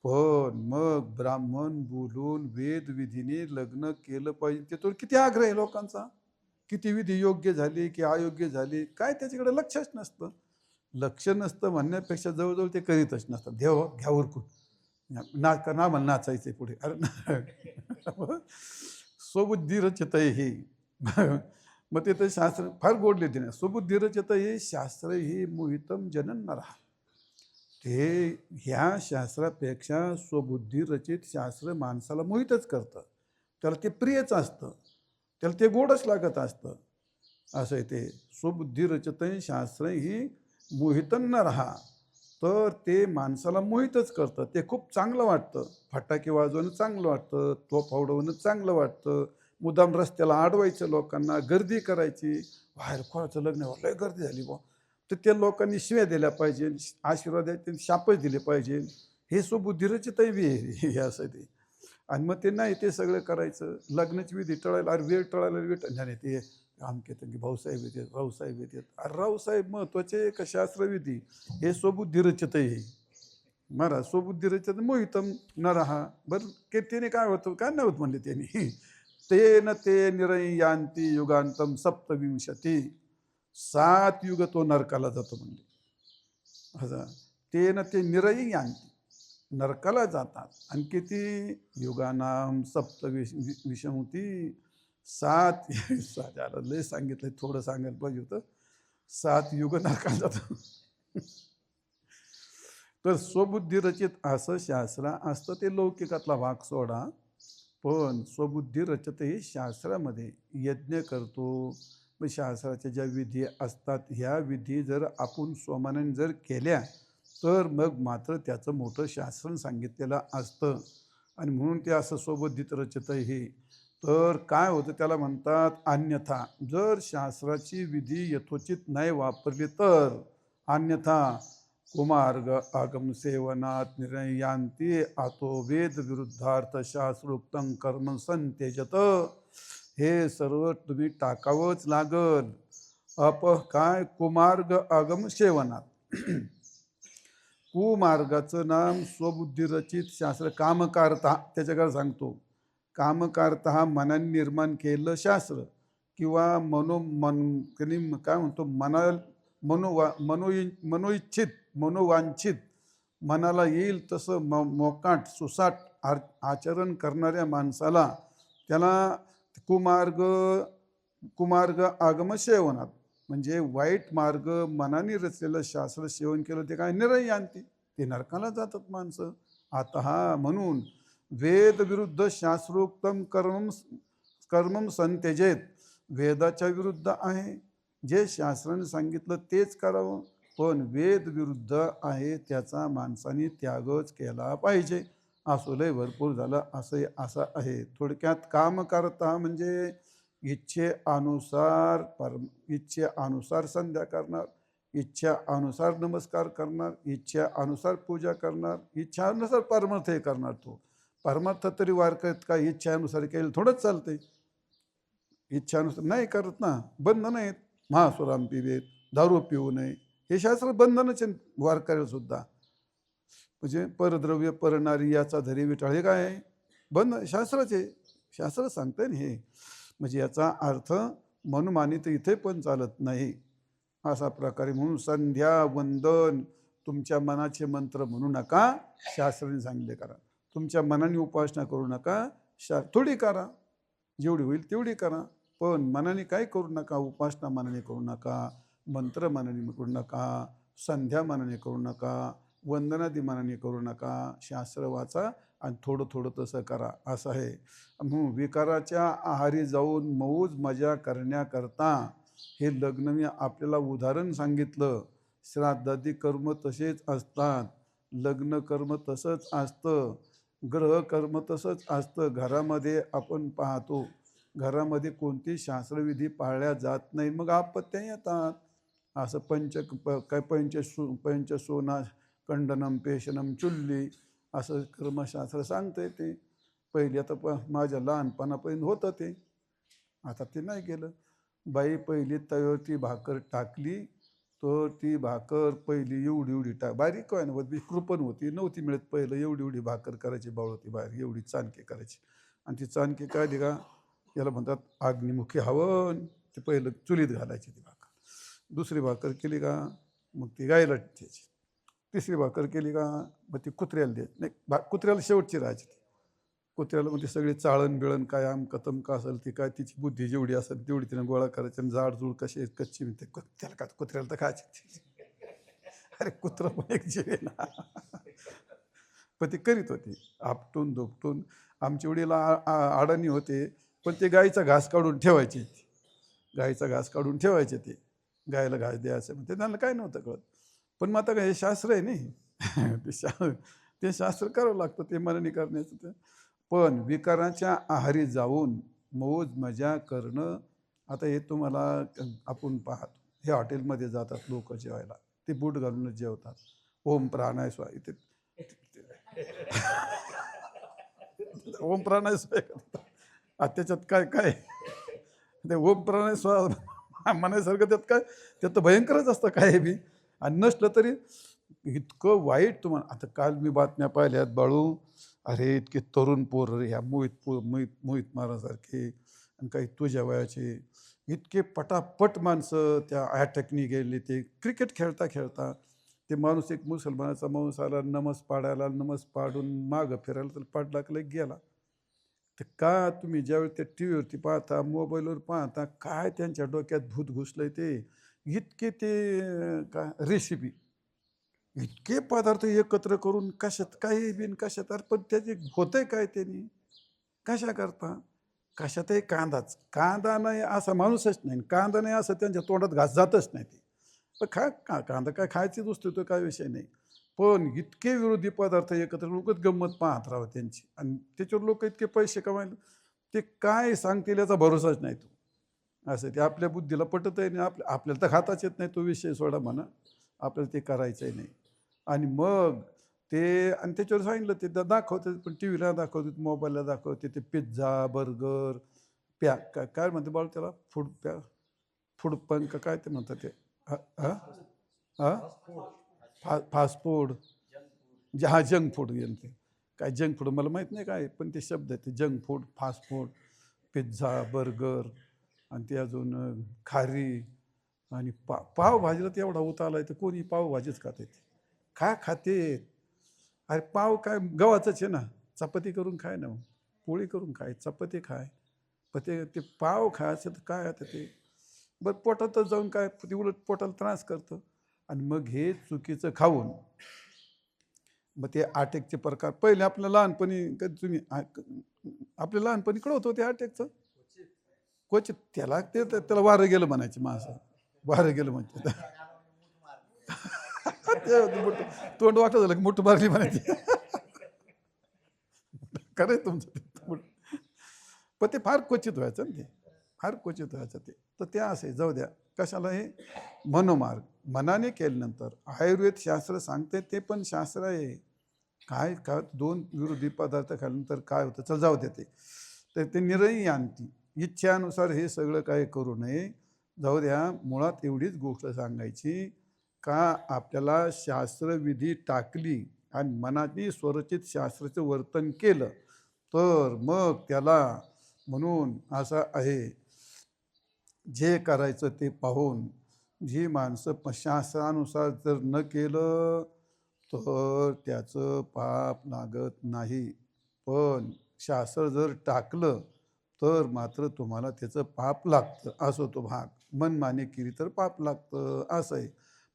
पण मग ब्राह्मण बोलून वेदविधीने लग्न केलं पाहिजे, त्याच्यावर किती आग्रह आहे लोकांचा. किती विधी योग्य झाले की अयोग्य झाले काय त्याच्याकडे लक्षच नसतं. लक्ष नसतं म्हणण्यापेक्षा जवळजवळ ते करीतच नसतात. देव घ्या उरकून, ना मला नाचायचंय पुढे. अरे स्वबुद्धी रचित हे. मग ते तर शास्त्र फार गोडले ते. स्वबुद्धी रचित हे शास्त्र ही मोहितम जनन नरहा. ते ह्या शास्त्रापेक्षा स्वबुद्धी रचित शास्त्र माणसाला मोहितच करतं. त्याला ते प्रियच असतं, त्याला ते गोडच लागत असतं. असं आहे ते. स्वबुद्धी रचित शास्त्र ही मोहितन नरहा. तर ते माणसाला मोहितच करतं. ते खूप चांगलं वाटतं. फटाके वाजवणं चांगलं वाटतं, तोफ उडवणं चांगलं वाटतं, मुदाम रस्त्याला अडवायचं, लोकांना गर्दी करायची. बाहेर कोणाचं लग्न लय गर्दी झाली बुवा, तर त्या लोकांनी शिव्या दिल्या पाहिजे, आशीर्वाद द्यायचे, शापच दिले पाहिजे. हे स्वबुद्धिरचित हे असं ते. आणि मग ते नाही ते सगळं करायचं. लग्नाची विधी टळायला, अरे वेळ टळायला, वेळ नाही ते आमके की भाऊसाहेब येतात, रावसाहेब येतात. अरे रावसाहेब महत्वाचे का शास्त्रविधी हे स्वबुद्धी रचित आहे. महाराज स्वबुद्धी रचित मोहितम नरहा. बरं त्याने काय होतं, काय नाही होत म्हणले त्यांनी. तेन ते निरयांती युगांतम सप्तविंशती. 7 युग तो नरकाला जातो म्हणले. असं तेन ते निरयी यांती, नरकाला जातात. आणि किती युगानाम विषमती. 7 साध्याला लय सांगितलं, थोडं सांगायला पाहिजे होतं. 7 युग नरकाला जातं. तर स्वबुद्धी रचित असं शास्त्र असतं, ते लौकिकातला भाग सोडा. पण स्वबुद्धी रचत हे शास्त्रामध्ये यज्ञ करतो. मग शास्त्राच्या ज्या विधी असतात, ह्या विधी जर आपण स्वमानाने जर केल्या तर मग मात्र त्याचं मोठं शास्त्र सांगितलेलं असतं. आणि म्हणून ते असं स्वबुद्धीत रचित हे. तर काय होतं, त्याला म्हणतात अन्यथा. जर शास्त्राची विधी यथोचित नाही वापरली तर अन्यथा कुमार्ग आगम सेवनात निर्णयांती आतो वेद विरुद्धार्थ शास्त्रोक्तं कर्म संत्यजत. हे सर्व तुम्ही टाकावंच लागल. काय कुमार्ग आगम सेवनात. कुमार्गाचं नाम स्वबुद्धी रचित शास्त्र. कामकारता त्याच्याकडे सांगतो. कामकारता हा मनाने निर्माण केलं शास्त्र, किंवा काय म्हणतो मनोइच्छित मनोवांछित मनाला येईल तसं मोकाट सुसाट आचरण करणाऱ्या माणसाला त्याला कुमार्ग आगम सेवनात. म्हणजे वाईट मार्ग मनाने रचलेलं शास्त्र सेवन केलं ते काय निरय आणते, ते नरकाला जातात माणसं. आता हा म्हणून वेद विरुद्ध शास्त्रोक्तम कर्मम संत्यजेत. वेदाच्या विरुद्ध आहे, जे शास्त्राने सांगितलं तेच करावं. पण वेद विरुद्ध आहे त्याचा माणसाने त्यागच केला पाहिजे. असं लय भरपूर झालं. असं आहे. थोडक्यात काम करता म्हणजे इच्छेनुसार संध्या करणार, इच्छेनुसार नमस्कार करणार, इच्छेनुसार पूजा करणार, इच्छेनुसार परमार्थ हे करणार. तो परमार्थ तरी वारकत काय इच्छेनुसार केलं थोडंच चालतंय. इच्छानुसार नाही करत ना, बंधन आहेत. महासुराम पिवेत, दारू पिऊ नये, हे शास्त्र बंधनच आहे वारकऱ्याला सुद्धा. म्हणजे परद्रव्य परणारी याचा धरी विटाळ, हे काय आहे? बंध शास्त्रच आहे. शास्त्र सांगतंय ना हे. म्हणजे याचा अर्थ मनमानी तर इथे पण चालत नाही. असा प्रकारे म्हणून संध्या वंदन तुमच्या मनाचे मंत्र म्हणू नका, शास्त्राने सांगितले करा. तुमच्या मनाने उपासना करू नका, थोडी करा, जेवढी होईल तेवढी करा. पण मनाने काय करू नका. उपासना मनाने करू नका, मंत्र मनाने करू नका, संध्या मनाने करू नका, वंदनादी मनाने करू नका. शास्त्र वाचा आणि थोडं थोडं तसं करा, असं आहे. म्हणून विकाराच्या आहारी जाऊन मौज मजा करण्याकरता हे लग्न मी आपल्याला उदाहरण सांगितलं. श्राद्धादी कर्म तसेच असतात, लग्न कर्म तसंच असतं, ग्रह कर्म तसंच असतं. घरामध्ये आपण पाहतो, घरामध्ये कोणती शास्त्रविधी पाळल्या जात नाही, मग आपत्त्या येतात. असं पंचसोना खंडनम पेशनम चुल्ली असं कर्मशास्त्र सांगते. ते पहिले आता माझ्या लहानपणापर्यंत होतं ते, आता ते नाही केलं. बाई पहिली तव्यावरती भाकर टाकली तर ती भाकर पहिली एवढी बारीक काय ना कृपण होती, नव्हती मिळत. पहिलं एवढी भाकर करायची, बावळती बाहेर एवढी चाणके करायची. आणि ती चाणके काढली का याला म्हणतात अग्निमुखी हवन. ते पहिलं चुलीत घालायची ती भाकर. दुसरी भाकर केली का मग ती गायला द्यायची. तिसरी भाकर केली का मग ती कुत्र्याला द्यायची. नाही, कुत्र्याला शेवटची राहायची. ती कुत्र्याला मग ती सगळी चाळण बिळण काय आमका असेल ती काय तिची बुद्धी जेवढी असेल तेवढी तिने गोळा करायची. आणि जाडजूड कशी कच्ची ते त्याला का कुत्र्याला तर खायची. अरे कुत्रं पण एक जीव आहे ना. पण ती करीत होती आपटून दोपटून. आमच्या वडीला अडाणी होते, पण ते गाईचा घास काढून ठेवायचे. गाईचा घास काढून ठेवायचे, ते गायला घास द्यायचं. म्हणजे त्यांना काय नव्हतं कळत. पण मग आता काय हे शास्त्र आहे नाही. ते शास्त्र करावं लागतं, ते मनाने करण्याचं. ते पण विकाराच्या आहारी जाऊन मौज मजा करणं. आता हे तुम्हाला आपण पाहतो, हे हॉटेलमध्ये जातात लोक जेवायला, ते बूट घालूनच जेवतात. ओम प्राणाय स्वाहा इथे ओम प्राणाय स्वाहा. त्याच्यात काय काय ते ओम प्राणायाम श्वास म्हणायसारखं त्यात काय, त्यात तर भयंकरच असतं काय बी. आणि नसलं तरी इतकं वाईट तुम्हाला. आता काल मी बातम्या पाहिल्यात बाळू, अरे इतके तरुण पोर ह्या मोहित महाराजसारखे आणि काही तुझ्या वयाचे इतके पटापट माणसं त्या अटॅकनी गेले. ते क्रिकेट खेळता खेळता ते माणूस, एक मुसलमानाचा माणूस आला, नमस पाडायला, नमस पाडून मागं फिरायला तर पाडला की गेला. तर का तुम्ही ज्यावेळी त्या टी व्हीवरती पाहता, मोबाईलवर पाहता, काय त्यांच्या डोक्यात भूत घुसलंय ते. इतके ते काय रेसिपी, इतके पदार्थ एकत्र करून कशात काही बिन कशात, अरे पण त्याचे होतंय काय त्यांनी, कशा करता. कशातही कांदाच, कांदा नाही असा माणूसच नाही, कांदा नाही असं त्यांच्या तोंडात घास जातच नाही. ते पण कांदा काय खायची गोष्ट, तो काय विषय नाही. पण इतके विरोधी पदार्थ एकत्र लोकच गंमत पाहत राहावं त्यांची, आणि त्याच्यावर लोक इतके पैसे कमायले, ते काय सांगतील याचा भरोसाच नाही तो. असं ते आपल्या बुद्धीला पटतही नाही. आपल्याला तर खाताच येत नाही, तो विषय सोडा म्हणा, आपल्याला ते करायचंही नाही. आणि मग ते, आणि त्याच्यावर सांगितलं ते दाखवते, पण टी व्हीला दाखवते, मोबाईलला दाखवते, ते पिझ्झा बर्गर काय काय म्हणते बाळ त्याला, फूड पण काय ते म्हणतात ते, हां फास्ट फूड, हा जंक फूड ते. काय जंक फूड मला माहीत नाही काय, पण ते शब्द आहेत ते junk food, fast food, pizza burger, आणि ते अजून खारी, आणि पावभाजीला तर एवढा उतार आला आहे, तर कोणी पावभाजीच खाते. काय खाते. अरे पाव काय गव्हाचंच आहे ना, चपाती करून खाय ना, पोळी करून खाय, चपाती खाय. पण ते ते पाव खायचं तर काय आता ते, बरं पोटातच जाऊन काय ते उलट पोटाला त्रास करतं. आणि मग हे चुकीचं खाऊन मग ते अटॅकचे प्रकार पहिले आपल्या लहानपणी कधी तुम्ही आपल्या लहानपणी कळत होते अटॅकचं क्वचित. त्याला त्याला वारं गेलं म्हणायचे माणसं, वारं गेलं म्हणते. तोंड वाटत झालं की मोठं मारली म्हणायची. खरंय तुमचं. पण ते फार क्वचित व्हायचं ना, ते फार क्वचित व्हायचं ते. तर ते असे जाऊ द्या. कशाला हे मनोमार्ग मनाने केल्यानंतर आयुर्वेद शास्त्र सांगते, ते पण शास्त्र आहे. काय का दोन विरोधी पदार्थ खाल्ल्यानंतर काय होतं, चल जाऊ द्या ते. तर ते निरही आणती इच्छेनुसार हे सगळं काय करू नये. जाऊ द्या. मुळात एवढीच गोष्ट सांगायची का आपल्याला शास्त्रविधी टाकली आणि मनाने स्वरचित शास्त्राचं वर्तन केलं, तर मग त्याला म्हणून असं आहे, जे करायचं ते पाहून. जी माणसं शास्त्रानुसार जर न केलं तर त्याचं पाप लागत नाही. पण शास्त्र जर टाकलं तर मात्र तुम्हाला त्याचं पाप लागतं. असं तो भाग. मनमानी केली तर पाप लागतं, असं आहे.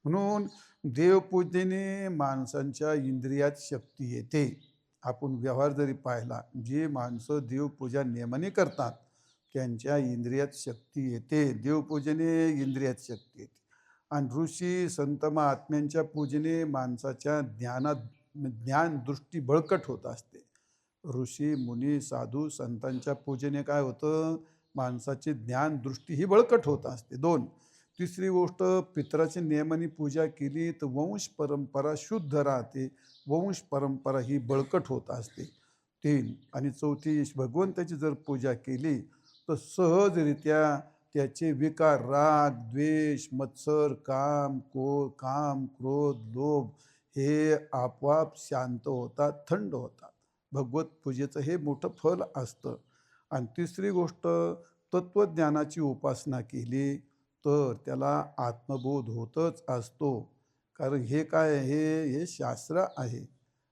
म्हणून देवपूजेने माणसांच्या इंद्रियात शक्ती येते. आपण व्यवहार जरी पाहिला, जे माणसं देवपूजा नियमाने करतात त्यांच्या इंद्रियात शक्ती येते. देवपूजेने इंद्रियात शक्ती येते. आणि ऋषी संत महात्म्यांच्या पूजेने माणसाच्या ज्ञान दृष्टी बळकट होत असते. ऋषी मुनी साधू संतांच्या पूजेने काय होतं, माणसाची ज्ञान दृष्टी ही बळकट होत असते. दोन. तिसरी गोष्ट, पितराची नियमाने पूजा केली तर वंश परंपरा शुद्ध राहते, वंश परंपरा ही बळकट होत असते. तीन. आणि चौथी, भगवंताची जर पूजा केली तर सहजरित्या त्याचे विकार राग द्वेष मत्सर काम क्रोध लोभ हे आपोआप शांत होतात, थंड होतात. भगवत पूजेचं हे मोठं फल असतं. आणि तिसरी गोष्ट, तत्त्वज्ञानाची उपासना केली तर त्याला आत्मबोध होतच असतो. कारण हे काय आहे, हे शास्त्र आहे.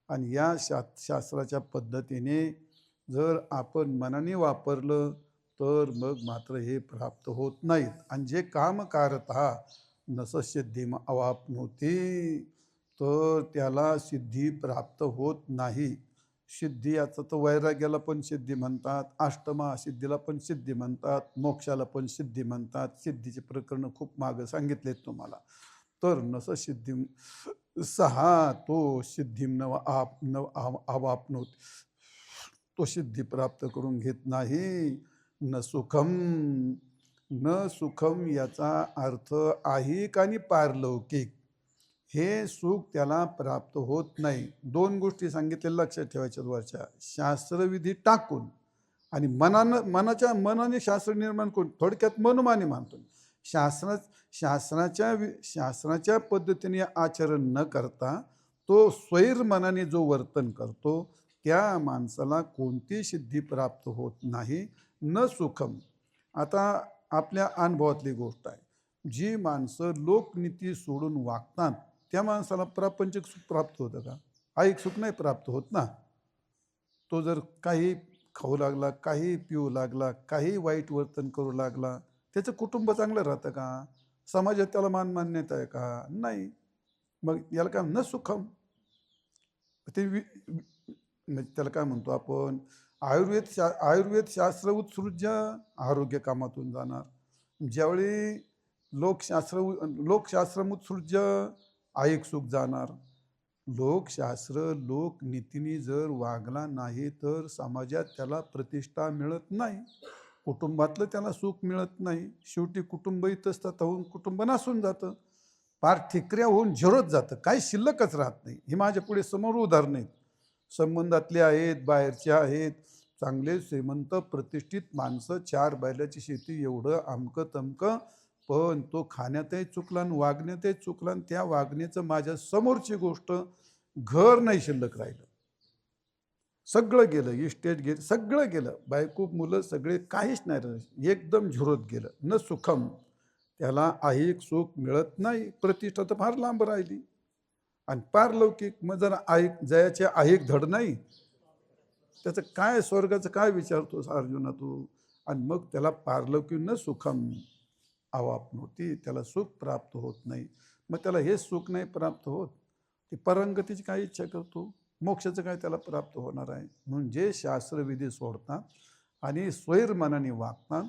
आणि या शास्त्राच्या पद्धतीने जर आपण मनाने वापरलं तर मग मात्र हे प्राप्त होत नाहीत. आणि जे काम कारता नस सिद्धी अवाप्नोती, तर त्याला सिद्धी प्राप्त होत नाही. सिद्धी याचं तर वैराग्याला पण सिद्धी म्हणतात, अष्टमहासिद्धीला पण सिद्धी म्हणतात, मोक्षाला पण सिद्धी म्हणतात. सिद्धीचे प्रकरण खूप मागं सांगितलेत तुम्हाला. तर नस सिद्धी सहा, तो सिद्धीम न अवाप्नोत, तो सिद्धी प्राप्त करून घेत नाही. न सुखम, न सुखम याचा अर्थ ऐहिक आणि पारलौकिक हे सुख त्याला प्राप्त होत नाही. दोन गोष्टी सांगितलेल्या लक्षात ठेवायच्या वरच्या. शास्त्रविधी टाकून आणि मनाने शास्त्र निर्माण करून थोडक्यात मनमानी मानतो. शास्त्राच्या पद्धतीने आचरण न करता तो स्वैर मनाने जो वर्तन करतो त्या माणसाला कोणती सिद्धी प्राप्त होत नाही, न सुखम. आता आपल्या अनुभवातली गोष्ट आहे, जी माणसं लोकनीती सोडून वागतात त्या माणसाला प्रापंचिक सुख प्राप्त होतं का? ऐक सुख नाही प्राप्त होत ना. तो जर काही खाऊ लागला, काही पिऊ लागला, काही वाईट वर्तन करू लागला, त्याचं कुटुंब चांगलं राहतं का? समाजात त्याला मान मान्यता आहे का? नाही. मग याला काय न सुखम. ते म्हणजे त्याला काय म्हणतो आपण, आयुर्वेद शास्त्र उत्सृज्य आरोग्य कामातून जाणार. ज्यावेळी लोकशास्त्र उत्सृज्य आयिक सुख जाणार. लोकशास्त्र लोकनीतीने जर वागला नाही तर समाजात त्याला प्रतिष्ठा मिळत नाही, कुटुंबातलं त्याला सुख मिळत नाही. शेवटी कुटुंब इतस्तत होऊन कुटुंब नासून जातं, पार ठिकऱ्या होऊन झिरोच जातं, काही शिल्लकच राहत नाही. ही माझ्या पुढे समोर उदाहरणं आहेत, संबंधातले आहेत, बाहेरचे आहेत. चांगले श्रीमंत प्रतिष्ठित माणसं, 4 बैलाची शेती, एवढं अमकं तमकं, पण तो खाण्यातही चुकला आणि वागण्यातही चुकला. आणि त्या वागण्याचं माझ्या समोरची गोष्ट, घर नाही शिल्लक राहिलं, सगळं गेलं, इस्टेट गेलं, सगळं गेलं, बायको मुलं सगळे काहीच नाही राहिलं, एकदम झुरत गेलं. न सुखम. त्याला ऐहिक सुख मिळत नाही, प्रतिष्ठा तर फार लांब राहिली. आणि पारलौकिक मग जर जयाचे ऐहिक धड नाही, त्याचं काय स्वर्गाचं काय विचारतोस अर्जुना तू? आणि मग त्याला पारलौकिक न सुखम अवाप्नोती, त्याला सुख प्राप्त होत नाही. मग त्याला हे सुख नाही प्राप्त होत, ती परंगतीची काय इच्छा करतो? मोक्षाचं काय त्याला प्राप्त होणार आहे? म्हणून जे शास्त्रविधी सोडतात आणि स्वैर मनाने वागतात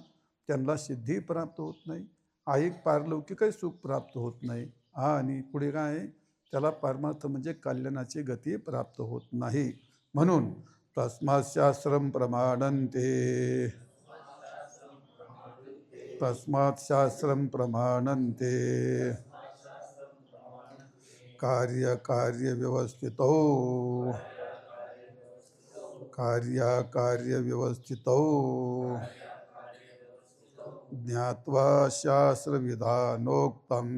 त्यांना सिद्धी प्राप्त होत नाही, ऐहिक पारलौकिकही सुख प्राप्त होत नाही. आणि पुढे काय आहे, त्याला परमार्थ म्हणजे कल्याणाची गती प्राप्त होत नाही. म्हणून तस्मात् शास्त्रम प्रमाणन्ते, तस्मात् शास्त्रम प्रमाणन्ते कार्य व्यवस्थितौ, कार्य व्यवस्थितौ ज्ञात्वा शास्त्र विधानोक्तम्,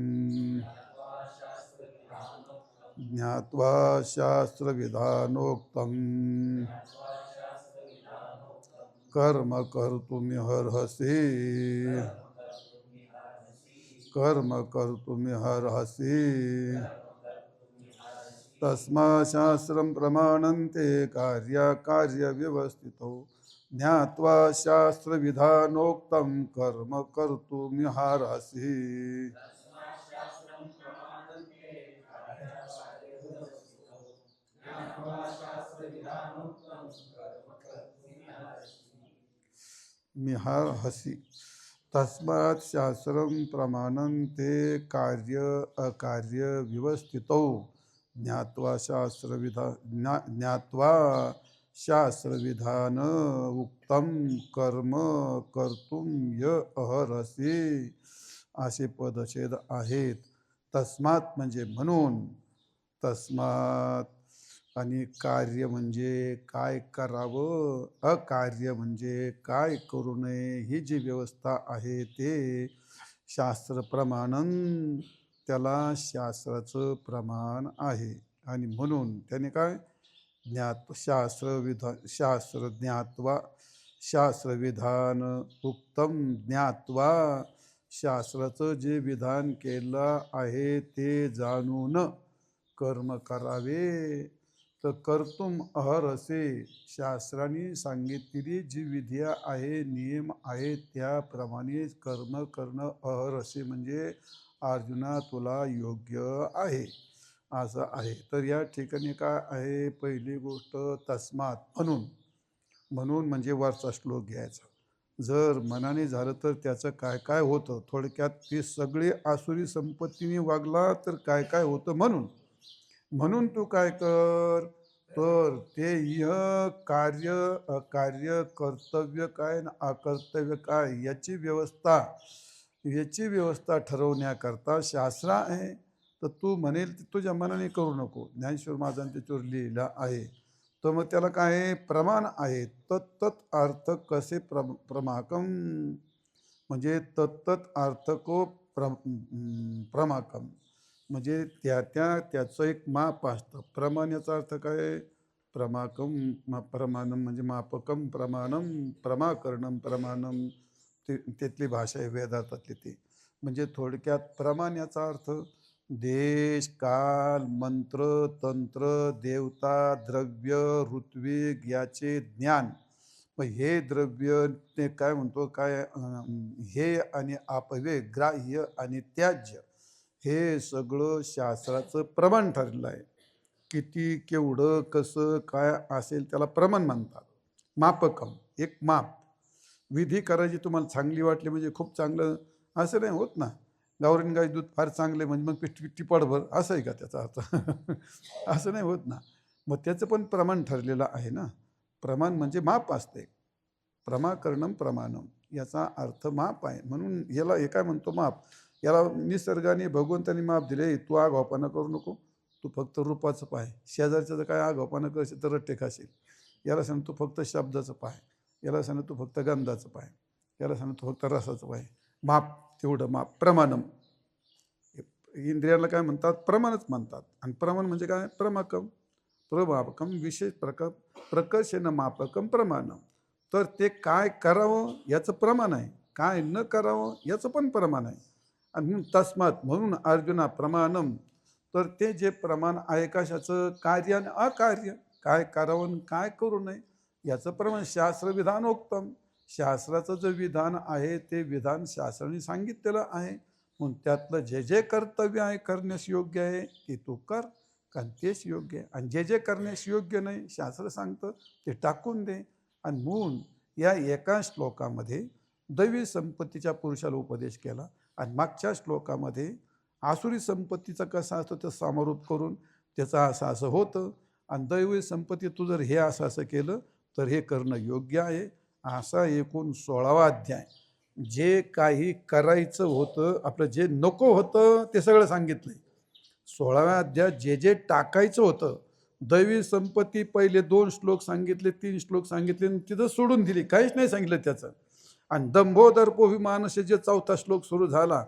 ज्ञात्वा शास्त्र विधानोक्तम् कर्म कर्तुमिहर्हसि, कर्म कर्तुमिहर्हसि. तस्मात् शास्त्रं प्रमाणन्ते कार्य व्यवस्थितौ ज्ञात्वा शास्त्र विधानोक्तं कर्म कर्तुमिहार्हसि. मिहार्हसि. तस्मात् शास्त्रं प्रमाणन्ते कार्य अकार्य व्यवस्थितौ ज्ञात्वा शास्त्रविधान उक्तम कर्म कर्तुम य अहर्हसि. असे पदछेद आहेत. तस्मात म्हणजे म्हणून, तस्मात. आणि कार्य म्हणजे काय करावं, अकार्य म्हणजे काय करू नये, ही जी व्यवस्था आहे ते शास्त्र प्रमाणन, त्याला शास्त्राचं प्रमाण आहे. आणि म्हणून त्याने काय शास्त्र ज्ञात्वा शास्त्रविधान उत्तम ज्ञात्वा, शास्त्राचं जे विधान केलं आहे ते जाणून कर्म करावे. तर कर्तुम अहर्हसि, शास्त्राने सांगितलेली जी विधी आहे, नियम आहे, त्याप्रमाणे कर्म करणं अहर्हसि म्हणजे अर्जुना तुला योग्य आहे, असं आहे. तर या ठिकाणी काय आहे, पहिली गोष्ट तस्मात म्हणून. म्हणून म्हणजे वरचा श्लोक घ्यायचा. जर मनाने झालं तर त्याचं काय काय होतं, थोडक्यात ती सगळी आसुरी संपत्तीने वागला तर काय काय होतं. म्हणून तू काय कर, तर ते कार्य अकार्य, कर्तव्य काय आणि अकर्तव्य काय, याची व्यवस्था ठरवण्याकरता शास्त्र आहे. तर तू म्हणेल तुझ्या मनाने करू नको, ज्ञानेश्वर महाराजांनी त्याच्यावर लिहिलं आहे. तर मग त्याला काय आहे? प्रमाण आहे. तत्त अर्थ कसे प्रमाकम, म्हणजे तत्त अर्थ को प्रमाकम, म्हणजे त्याचं एक माप असतं. प्रमाण याचा अर्थ काय? प्रमाकम, प्रमाणम म्हणजे मापकम, प्रमाणम, प्रमाकरणम, प्रमाणम, त्यातली भाषा आहे वेदार्थातली ती. म्हणजे थोडक्यात प्रमाण याचा अर्थ देश, काल, मंत्र, तंत्र, देवता, द्रव्य, ऋत्विक याचे ज्ञान. मग हे द्रव्य ते काय म्हणतो काय, हे आणि अपव्यय, ग्राह्य आणि त्याज्य, हे सगळं शास्त्राचं प्रमाण ठरलेलं आहे. किती, केवढं, कसं, काय असेल त्याला प्रमाण म्हणतात. मापकम, एक माप. विधी करायची तुम्हाला चांगली वाटली म्हणजे खूप चांगलं, असं नाही होत ना. गावरान गाय दूध फार चांगले म्हणजे मग टिपाडभर, असं आहे का त्याचा अर्थ? असं नाही होत ना. मग त्याचं पण प्रमाण ठरलेलं आहे ना. प्रमाण म्हणजे माप असते. प्रमाकरणम प्रमाणम याचा अर्थ माप आहे. म्हणून याला हे काय म्हणतो माप. याला निसर्गाने भगवंताने माप दिले. तू आगाऊपणा करू नको, तू फक्त रूपाचं पाय. शेजारचं काय आगाऊपणा करशील तर रट्टे खाशील. याला सांग तू फक्त शब्दाचं पाय, याला सांग तू फक्त गंधाचं पाय, याला सांग तू फक्त रसाचं पाय. माप, तेवढं माप, प्रमाणम. इंद्रियाला काय म्हणतात? प्रमाणच म्हणतात. आणि प्रमाण म्हणजे काय? प्रमाकम, प्रमापकम, विशेष प्रकर्षेण मापकम प्रमाणम. तर ते काय करावं याचं प्रमाण आहे, काय न करावं याचं पण प्रमाण आहे. आणि तस्मात म्हणून अर्जुना प्रमाणम, तर ते जे प्रमाण आहे कशाचं? कार्य आणि अकार्य, काय करावं काय करू नये याचं प्रमाण. शास्त्र विधानोक्तम, शास्त्राचं जे विधान आहे ते विधान शास्त्राने सांगितलेलं आहे. म्हणून त्यातलं जे जे कर्तव्य आहे करण्यास योग्य आहे ते तू कर, कारण तेच योग्य आहे. आणि जे जे करण्यास योग्य नाही शास्त्र सांगतं ते टाकून दे. आणि म्हणून या एका श्लोकामध्ये दैवी संपत्तीच्या पुरुषाला उपदेश केला, आणि मागच्या श्लोकामध्ये आसुरी संपत्तीचा कसा असतो ते समारोप करून त्याचं असं असं होतं. आणि दैवी संपत्ती तू जर हे असं असं केलं तर हे करणं योग्य आहे. असा एकूण 16वा अध्याय. जे काही करायचं होतं, आपलं जे नको होतं ते सगळं सांगितलंय. 16व्या अध्यायात जे जे टाकायचं होतं, दैवी संपत्ती पहिले 2 श्लोक सांगितले, 3 श्लोक सांगितले, तिथं सोडून दिली, काहीच नाही सांगितलं त्याचं. आणि दंभो दर्पोभिमानसे जे 4था श्लोक सुरू झाला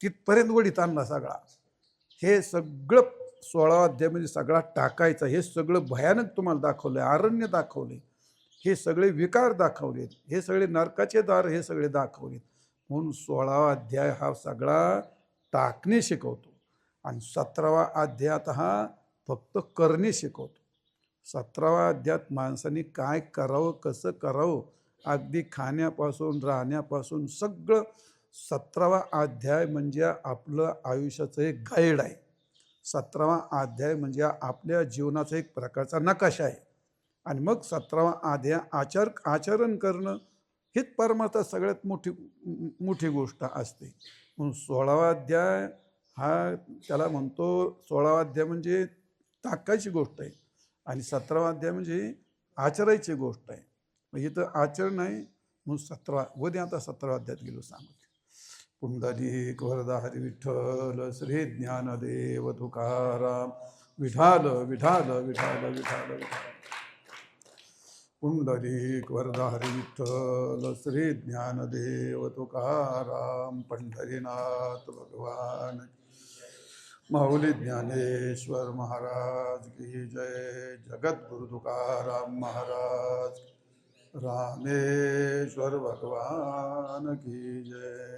तिथपर्यंत वडीत आणला सगळा. हे सगळं 16 अध्यायामध्ये सगळा टाकायचा. हे सगळं भयानक तुम्हाला दाखवलंय, अरण्य दाखवले, हे सगळे विकार दाखवलेत, हे सगळे नरकाचे दार हे सगळे दाखवलेत. म्हणून 16वा अध्याय हा सगळा टाकणे शिकवतो. आणि 17वा अध्यायात हा फक्त करणे शिकवतो. 17वा अध्यायात माणसाने काय करावं, कसं करावं, अगदी खाण्यापासून राहण्यापासून सगळं. 17वा अध्याय म्हणजे आपलं आयुष्याचं एक गाईड आहे. 17वा अध्याय म्हणजे आपल्या जीवनाचा एक प्रकारचा नकाशा आहे. आणि मग 17वा अध्याय आचरण करणं हीच परमार्थ सगळ्यात मोठी गोष्ट असते. म्हणून 16वा अध्याय हा त्याला म्हणतो, 16वा अध्याय म्हणजे टाकायची गोष्ट आहे, आणि 17वा अध्याय म्हणजे आचरायची गोष्ट आहे. मग इथं आचरण आहे म्हणून 17वा उद्या. आता 17वा अध्यायात गेलो सांगतो. पुंडलिक वरदा हरी विठ्ठल श्री ज्ञानदेव तुकाराम विठाल विठाल विठाल विठाल विठाल. पुंडलिक वरदा हरी विठ्ठल श्री ज्ञानदेव तुकाराम पंढरीनाथ भगवान माऊली ज्ञानेश्वर महाराज की जय. जगद्गुरु तुकाराम महाराज, रामेश्वर भगवान की जय.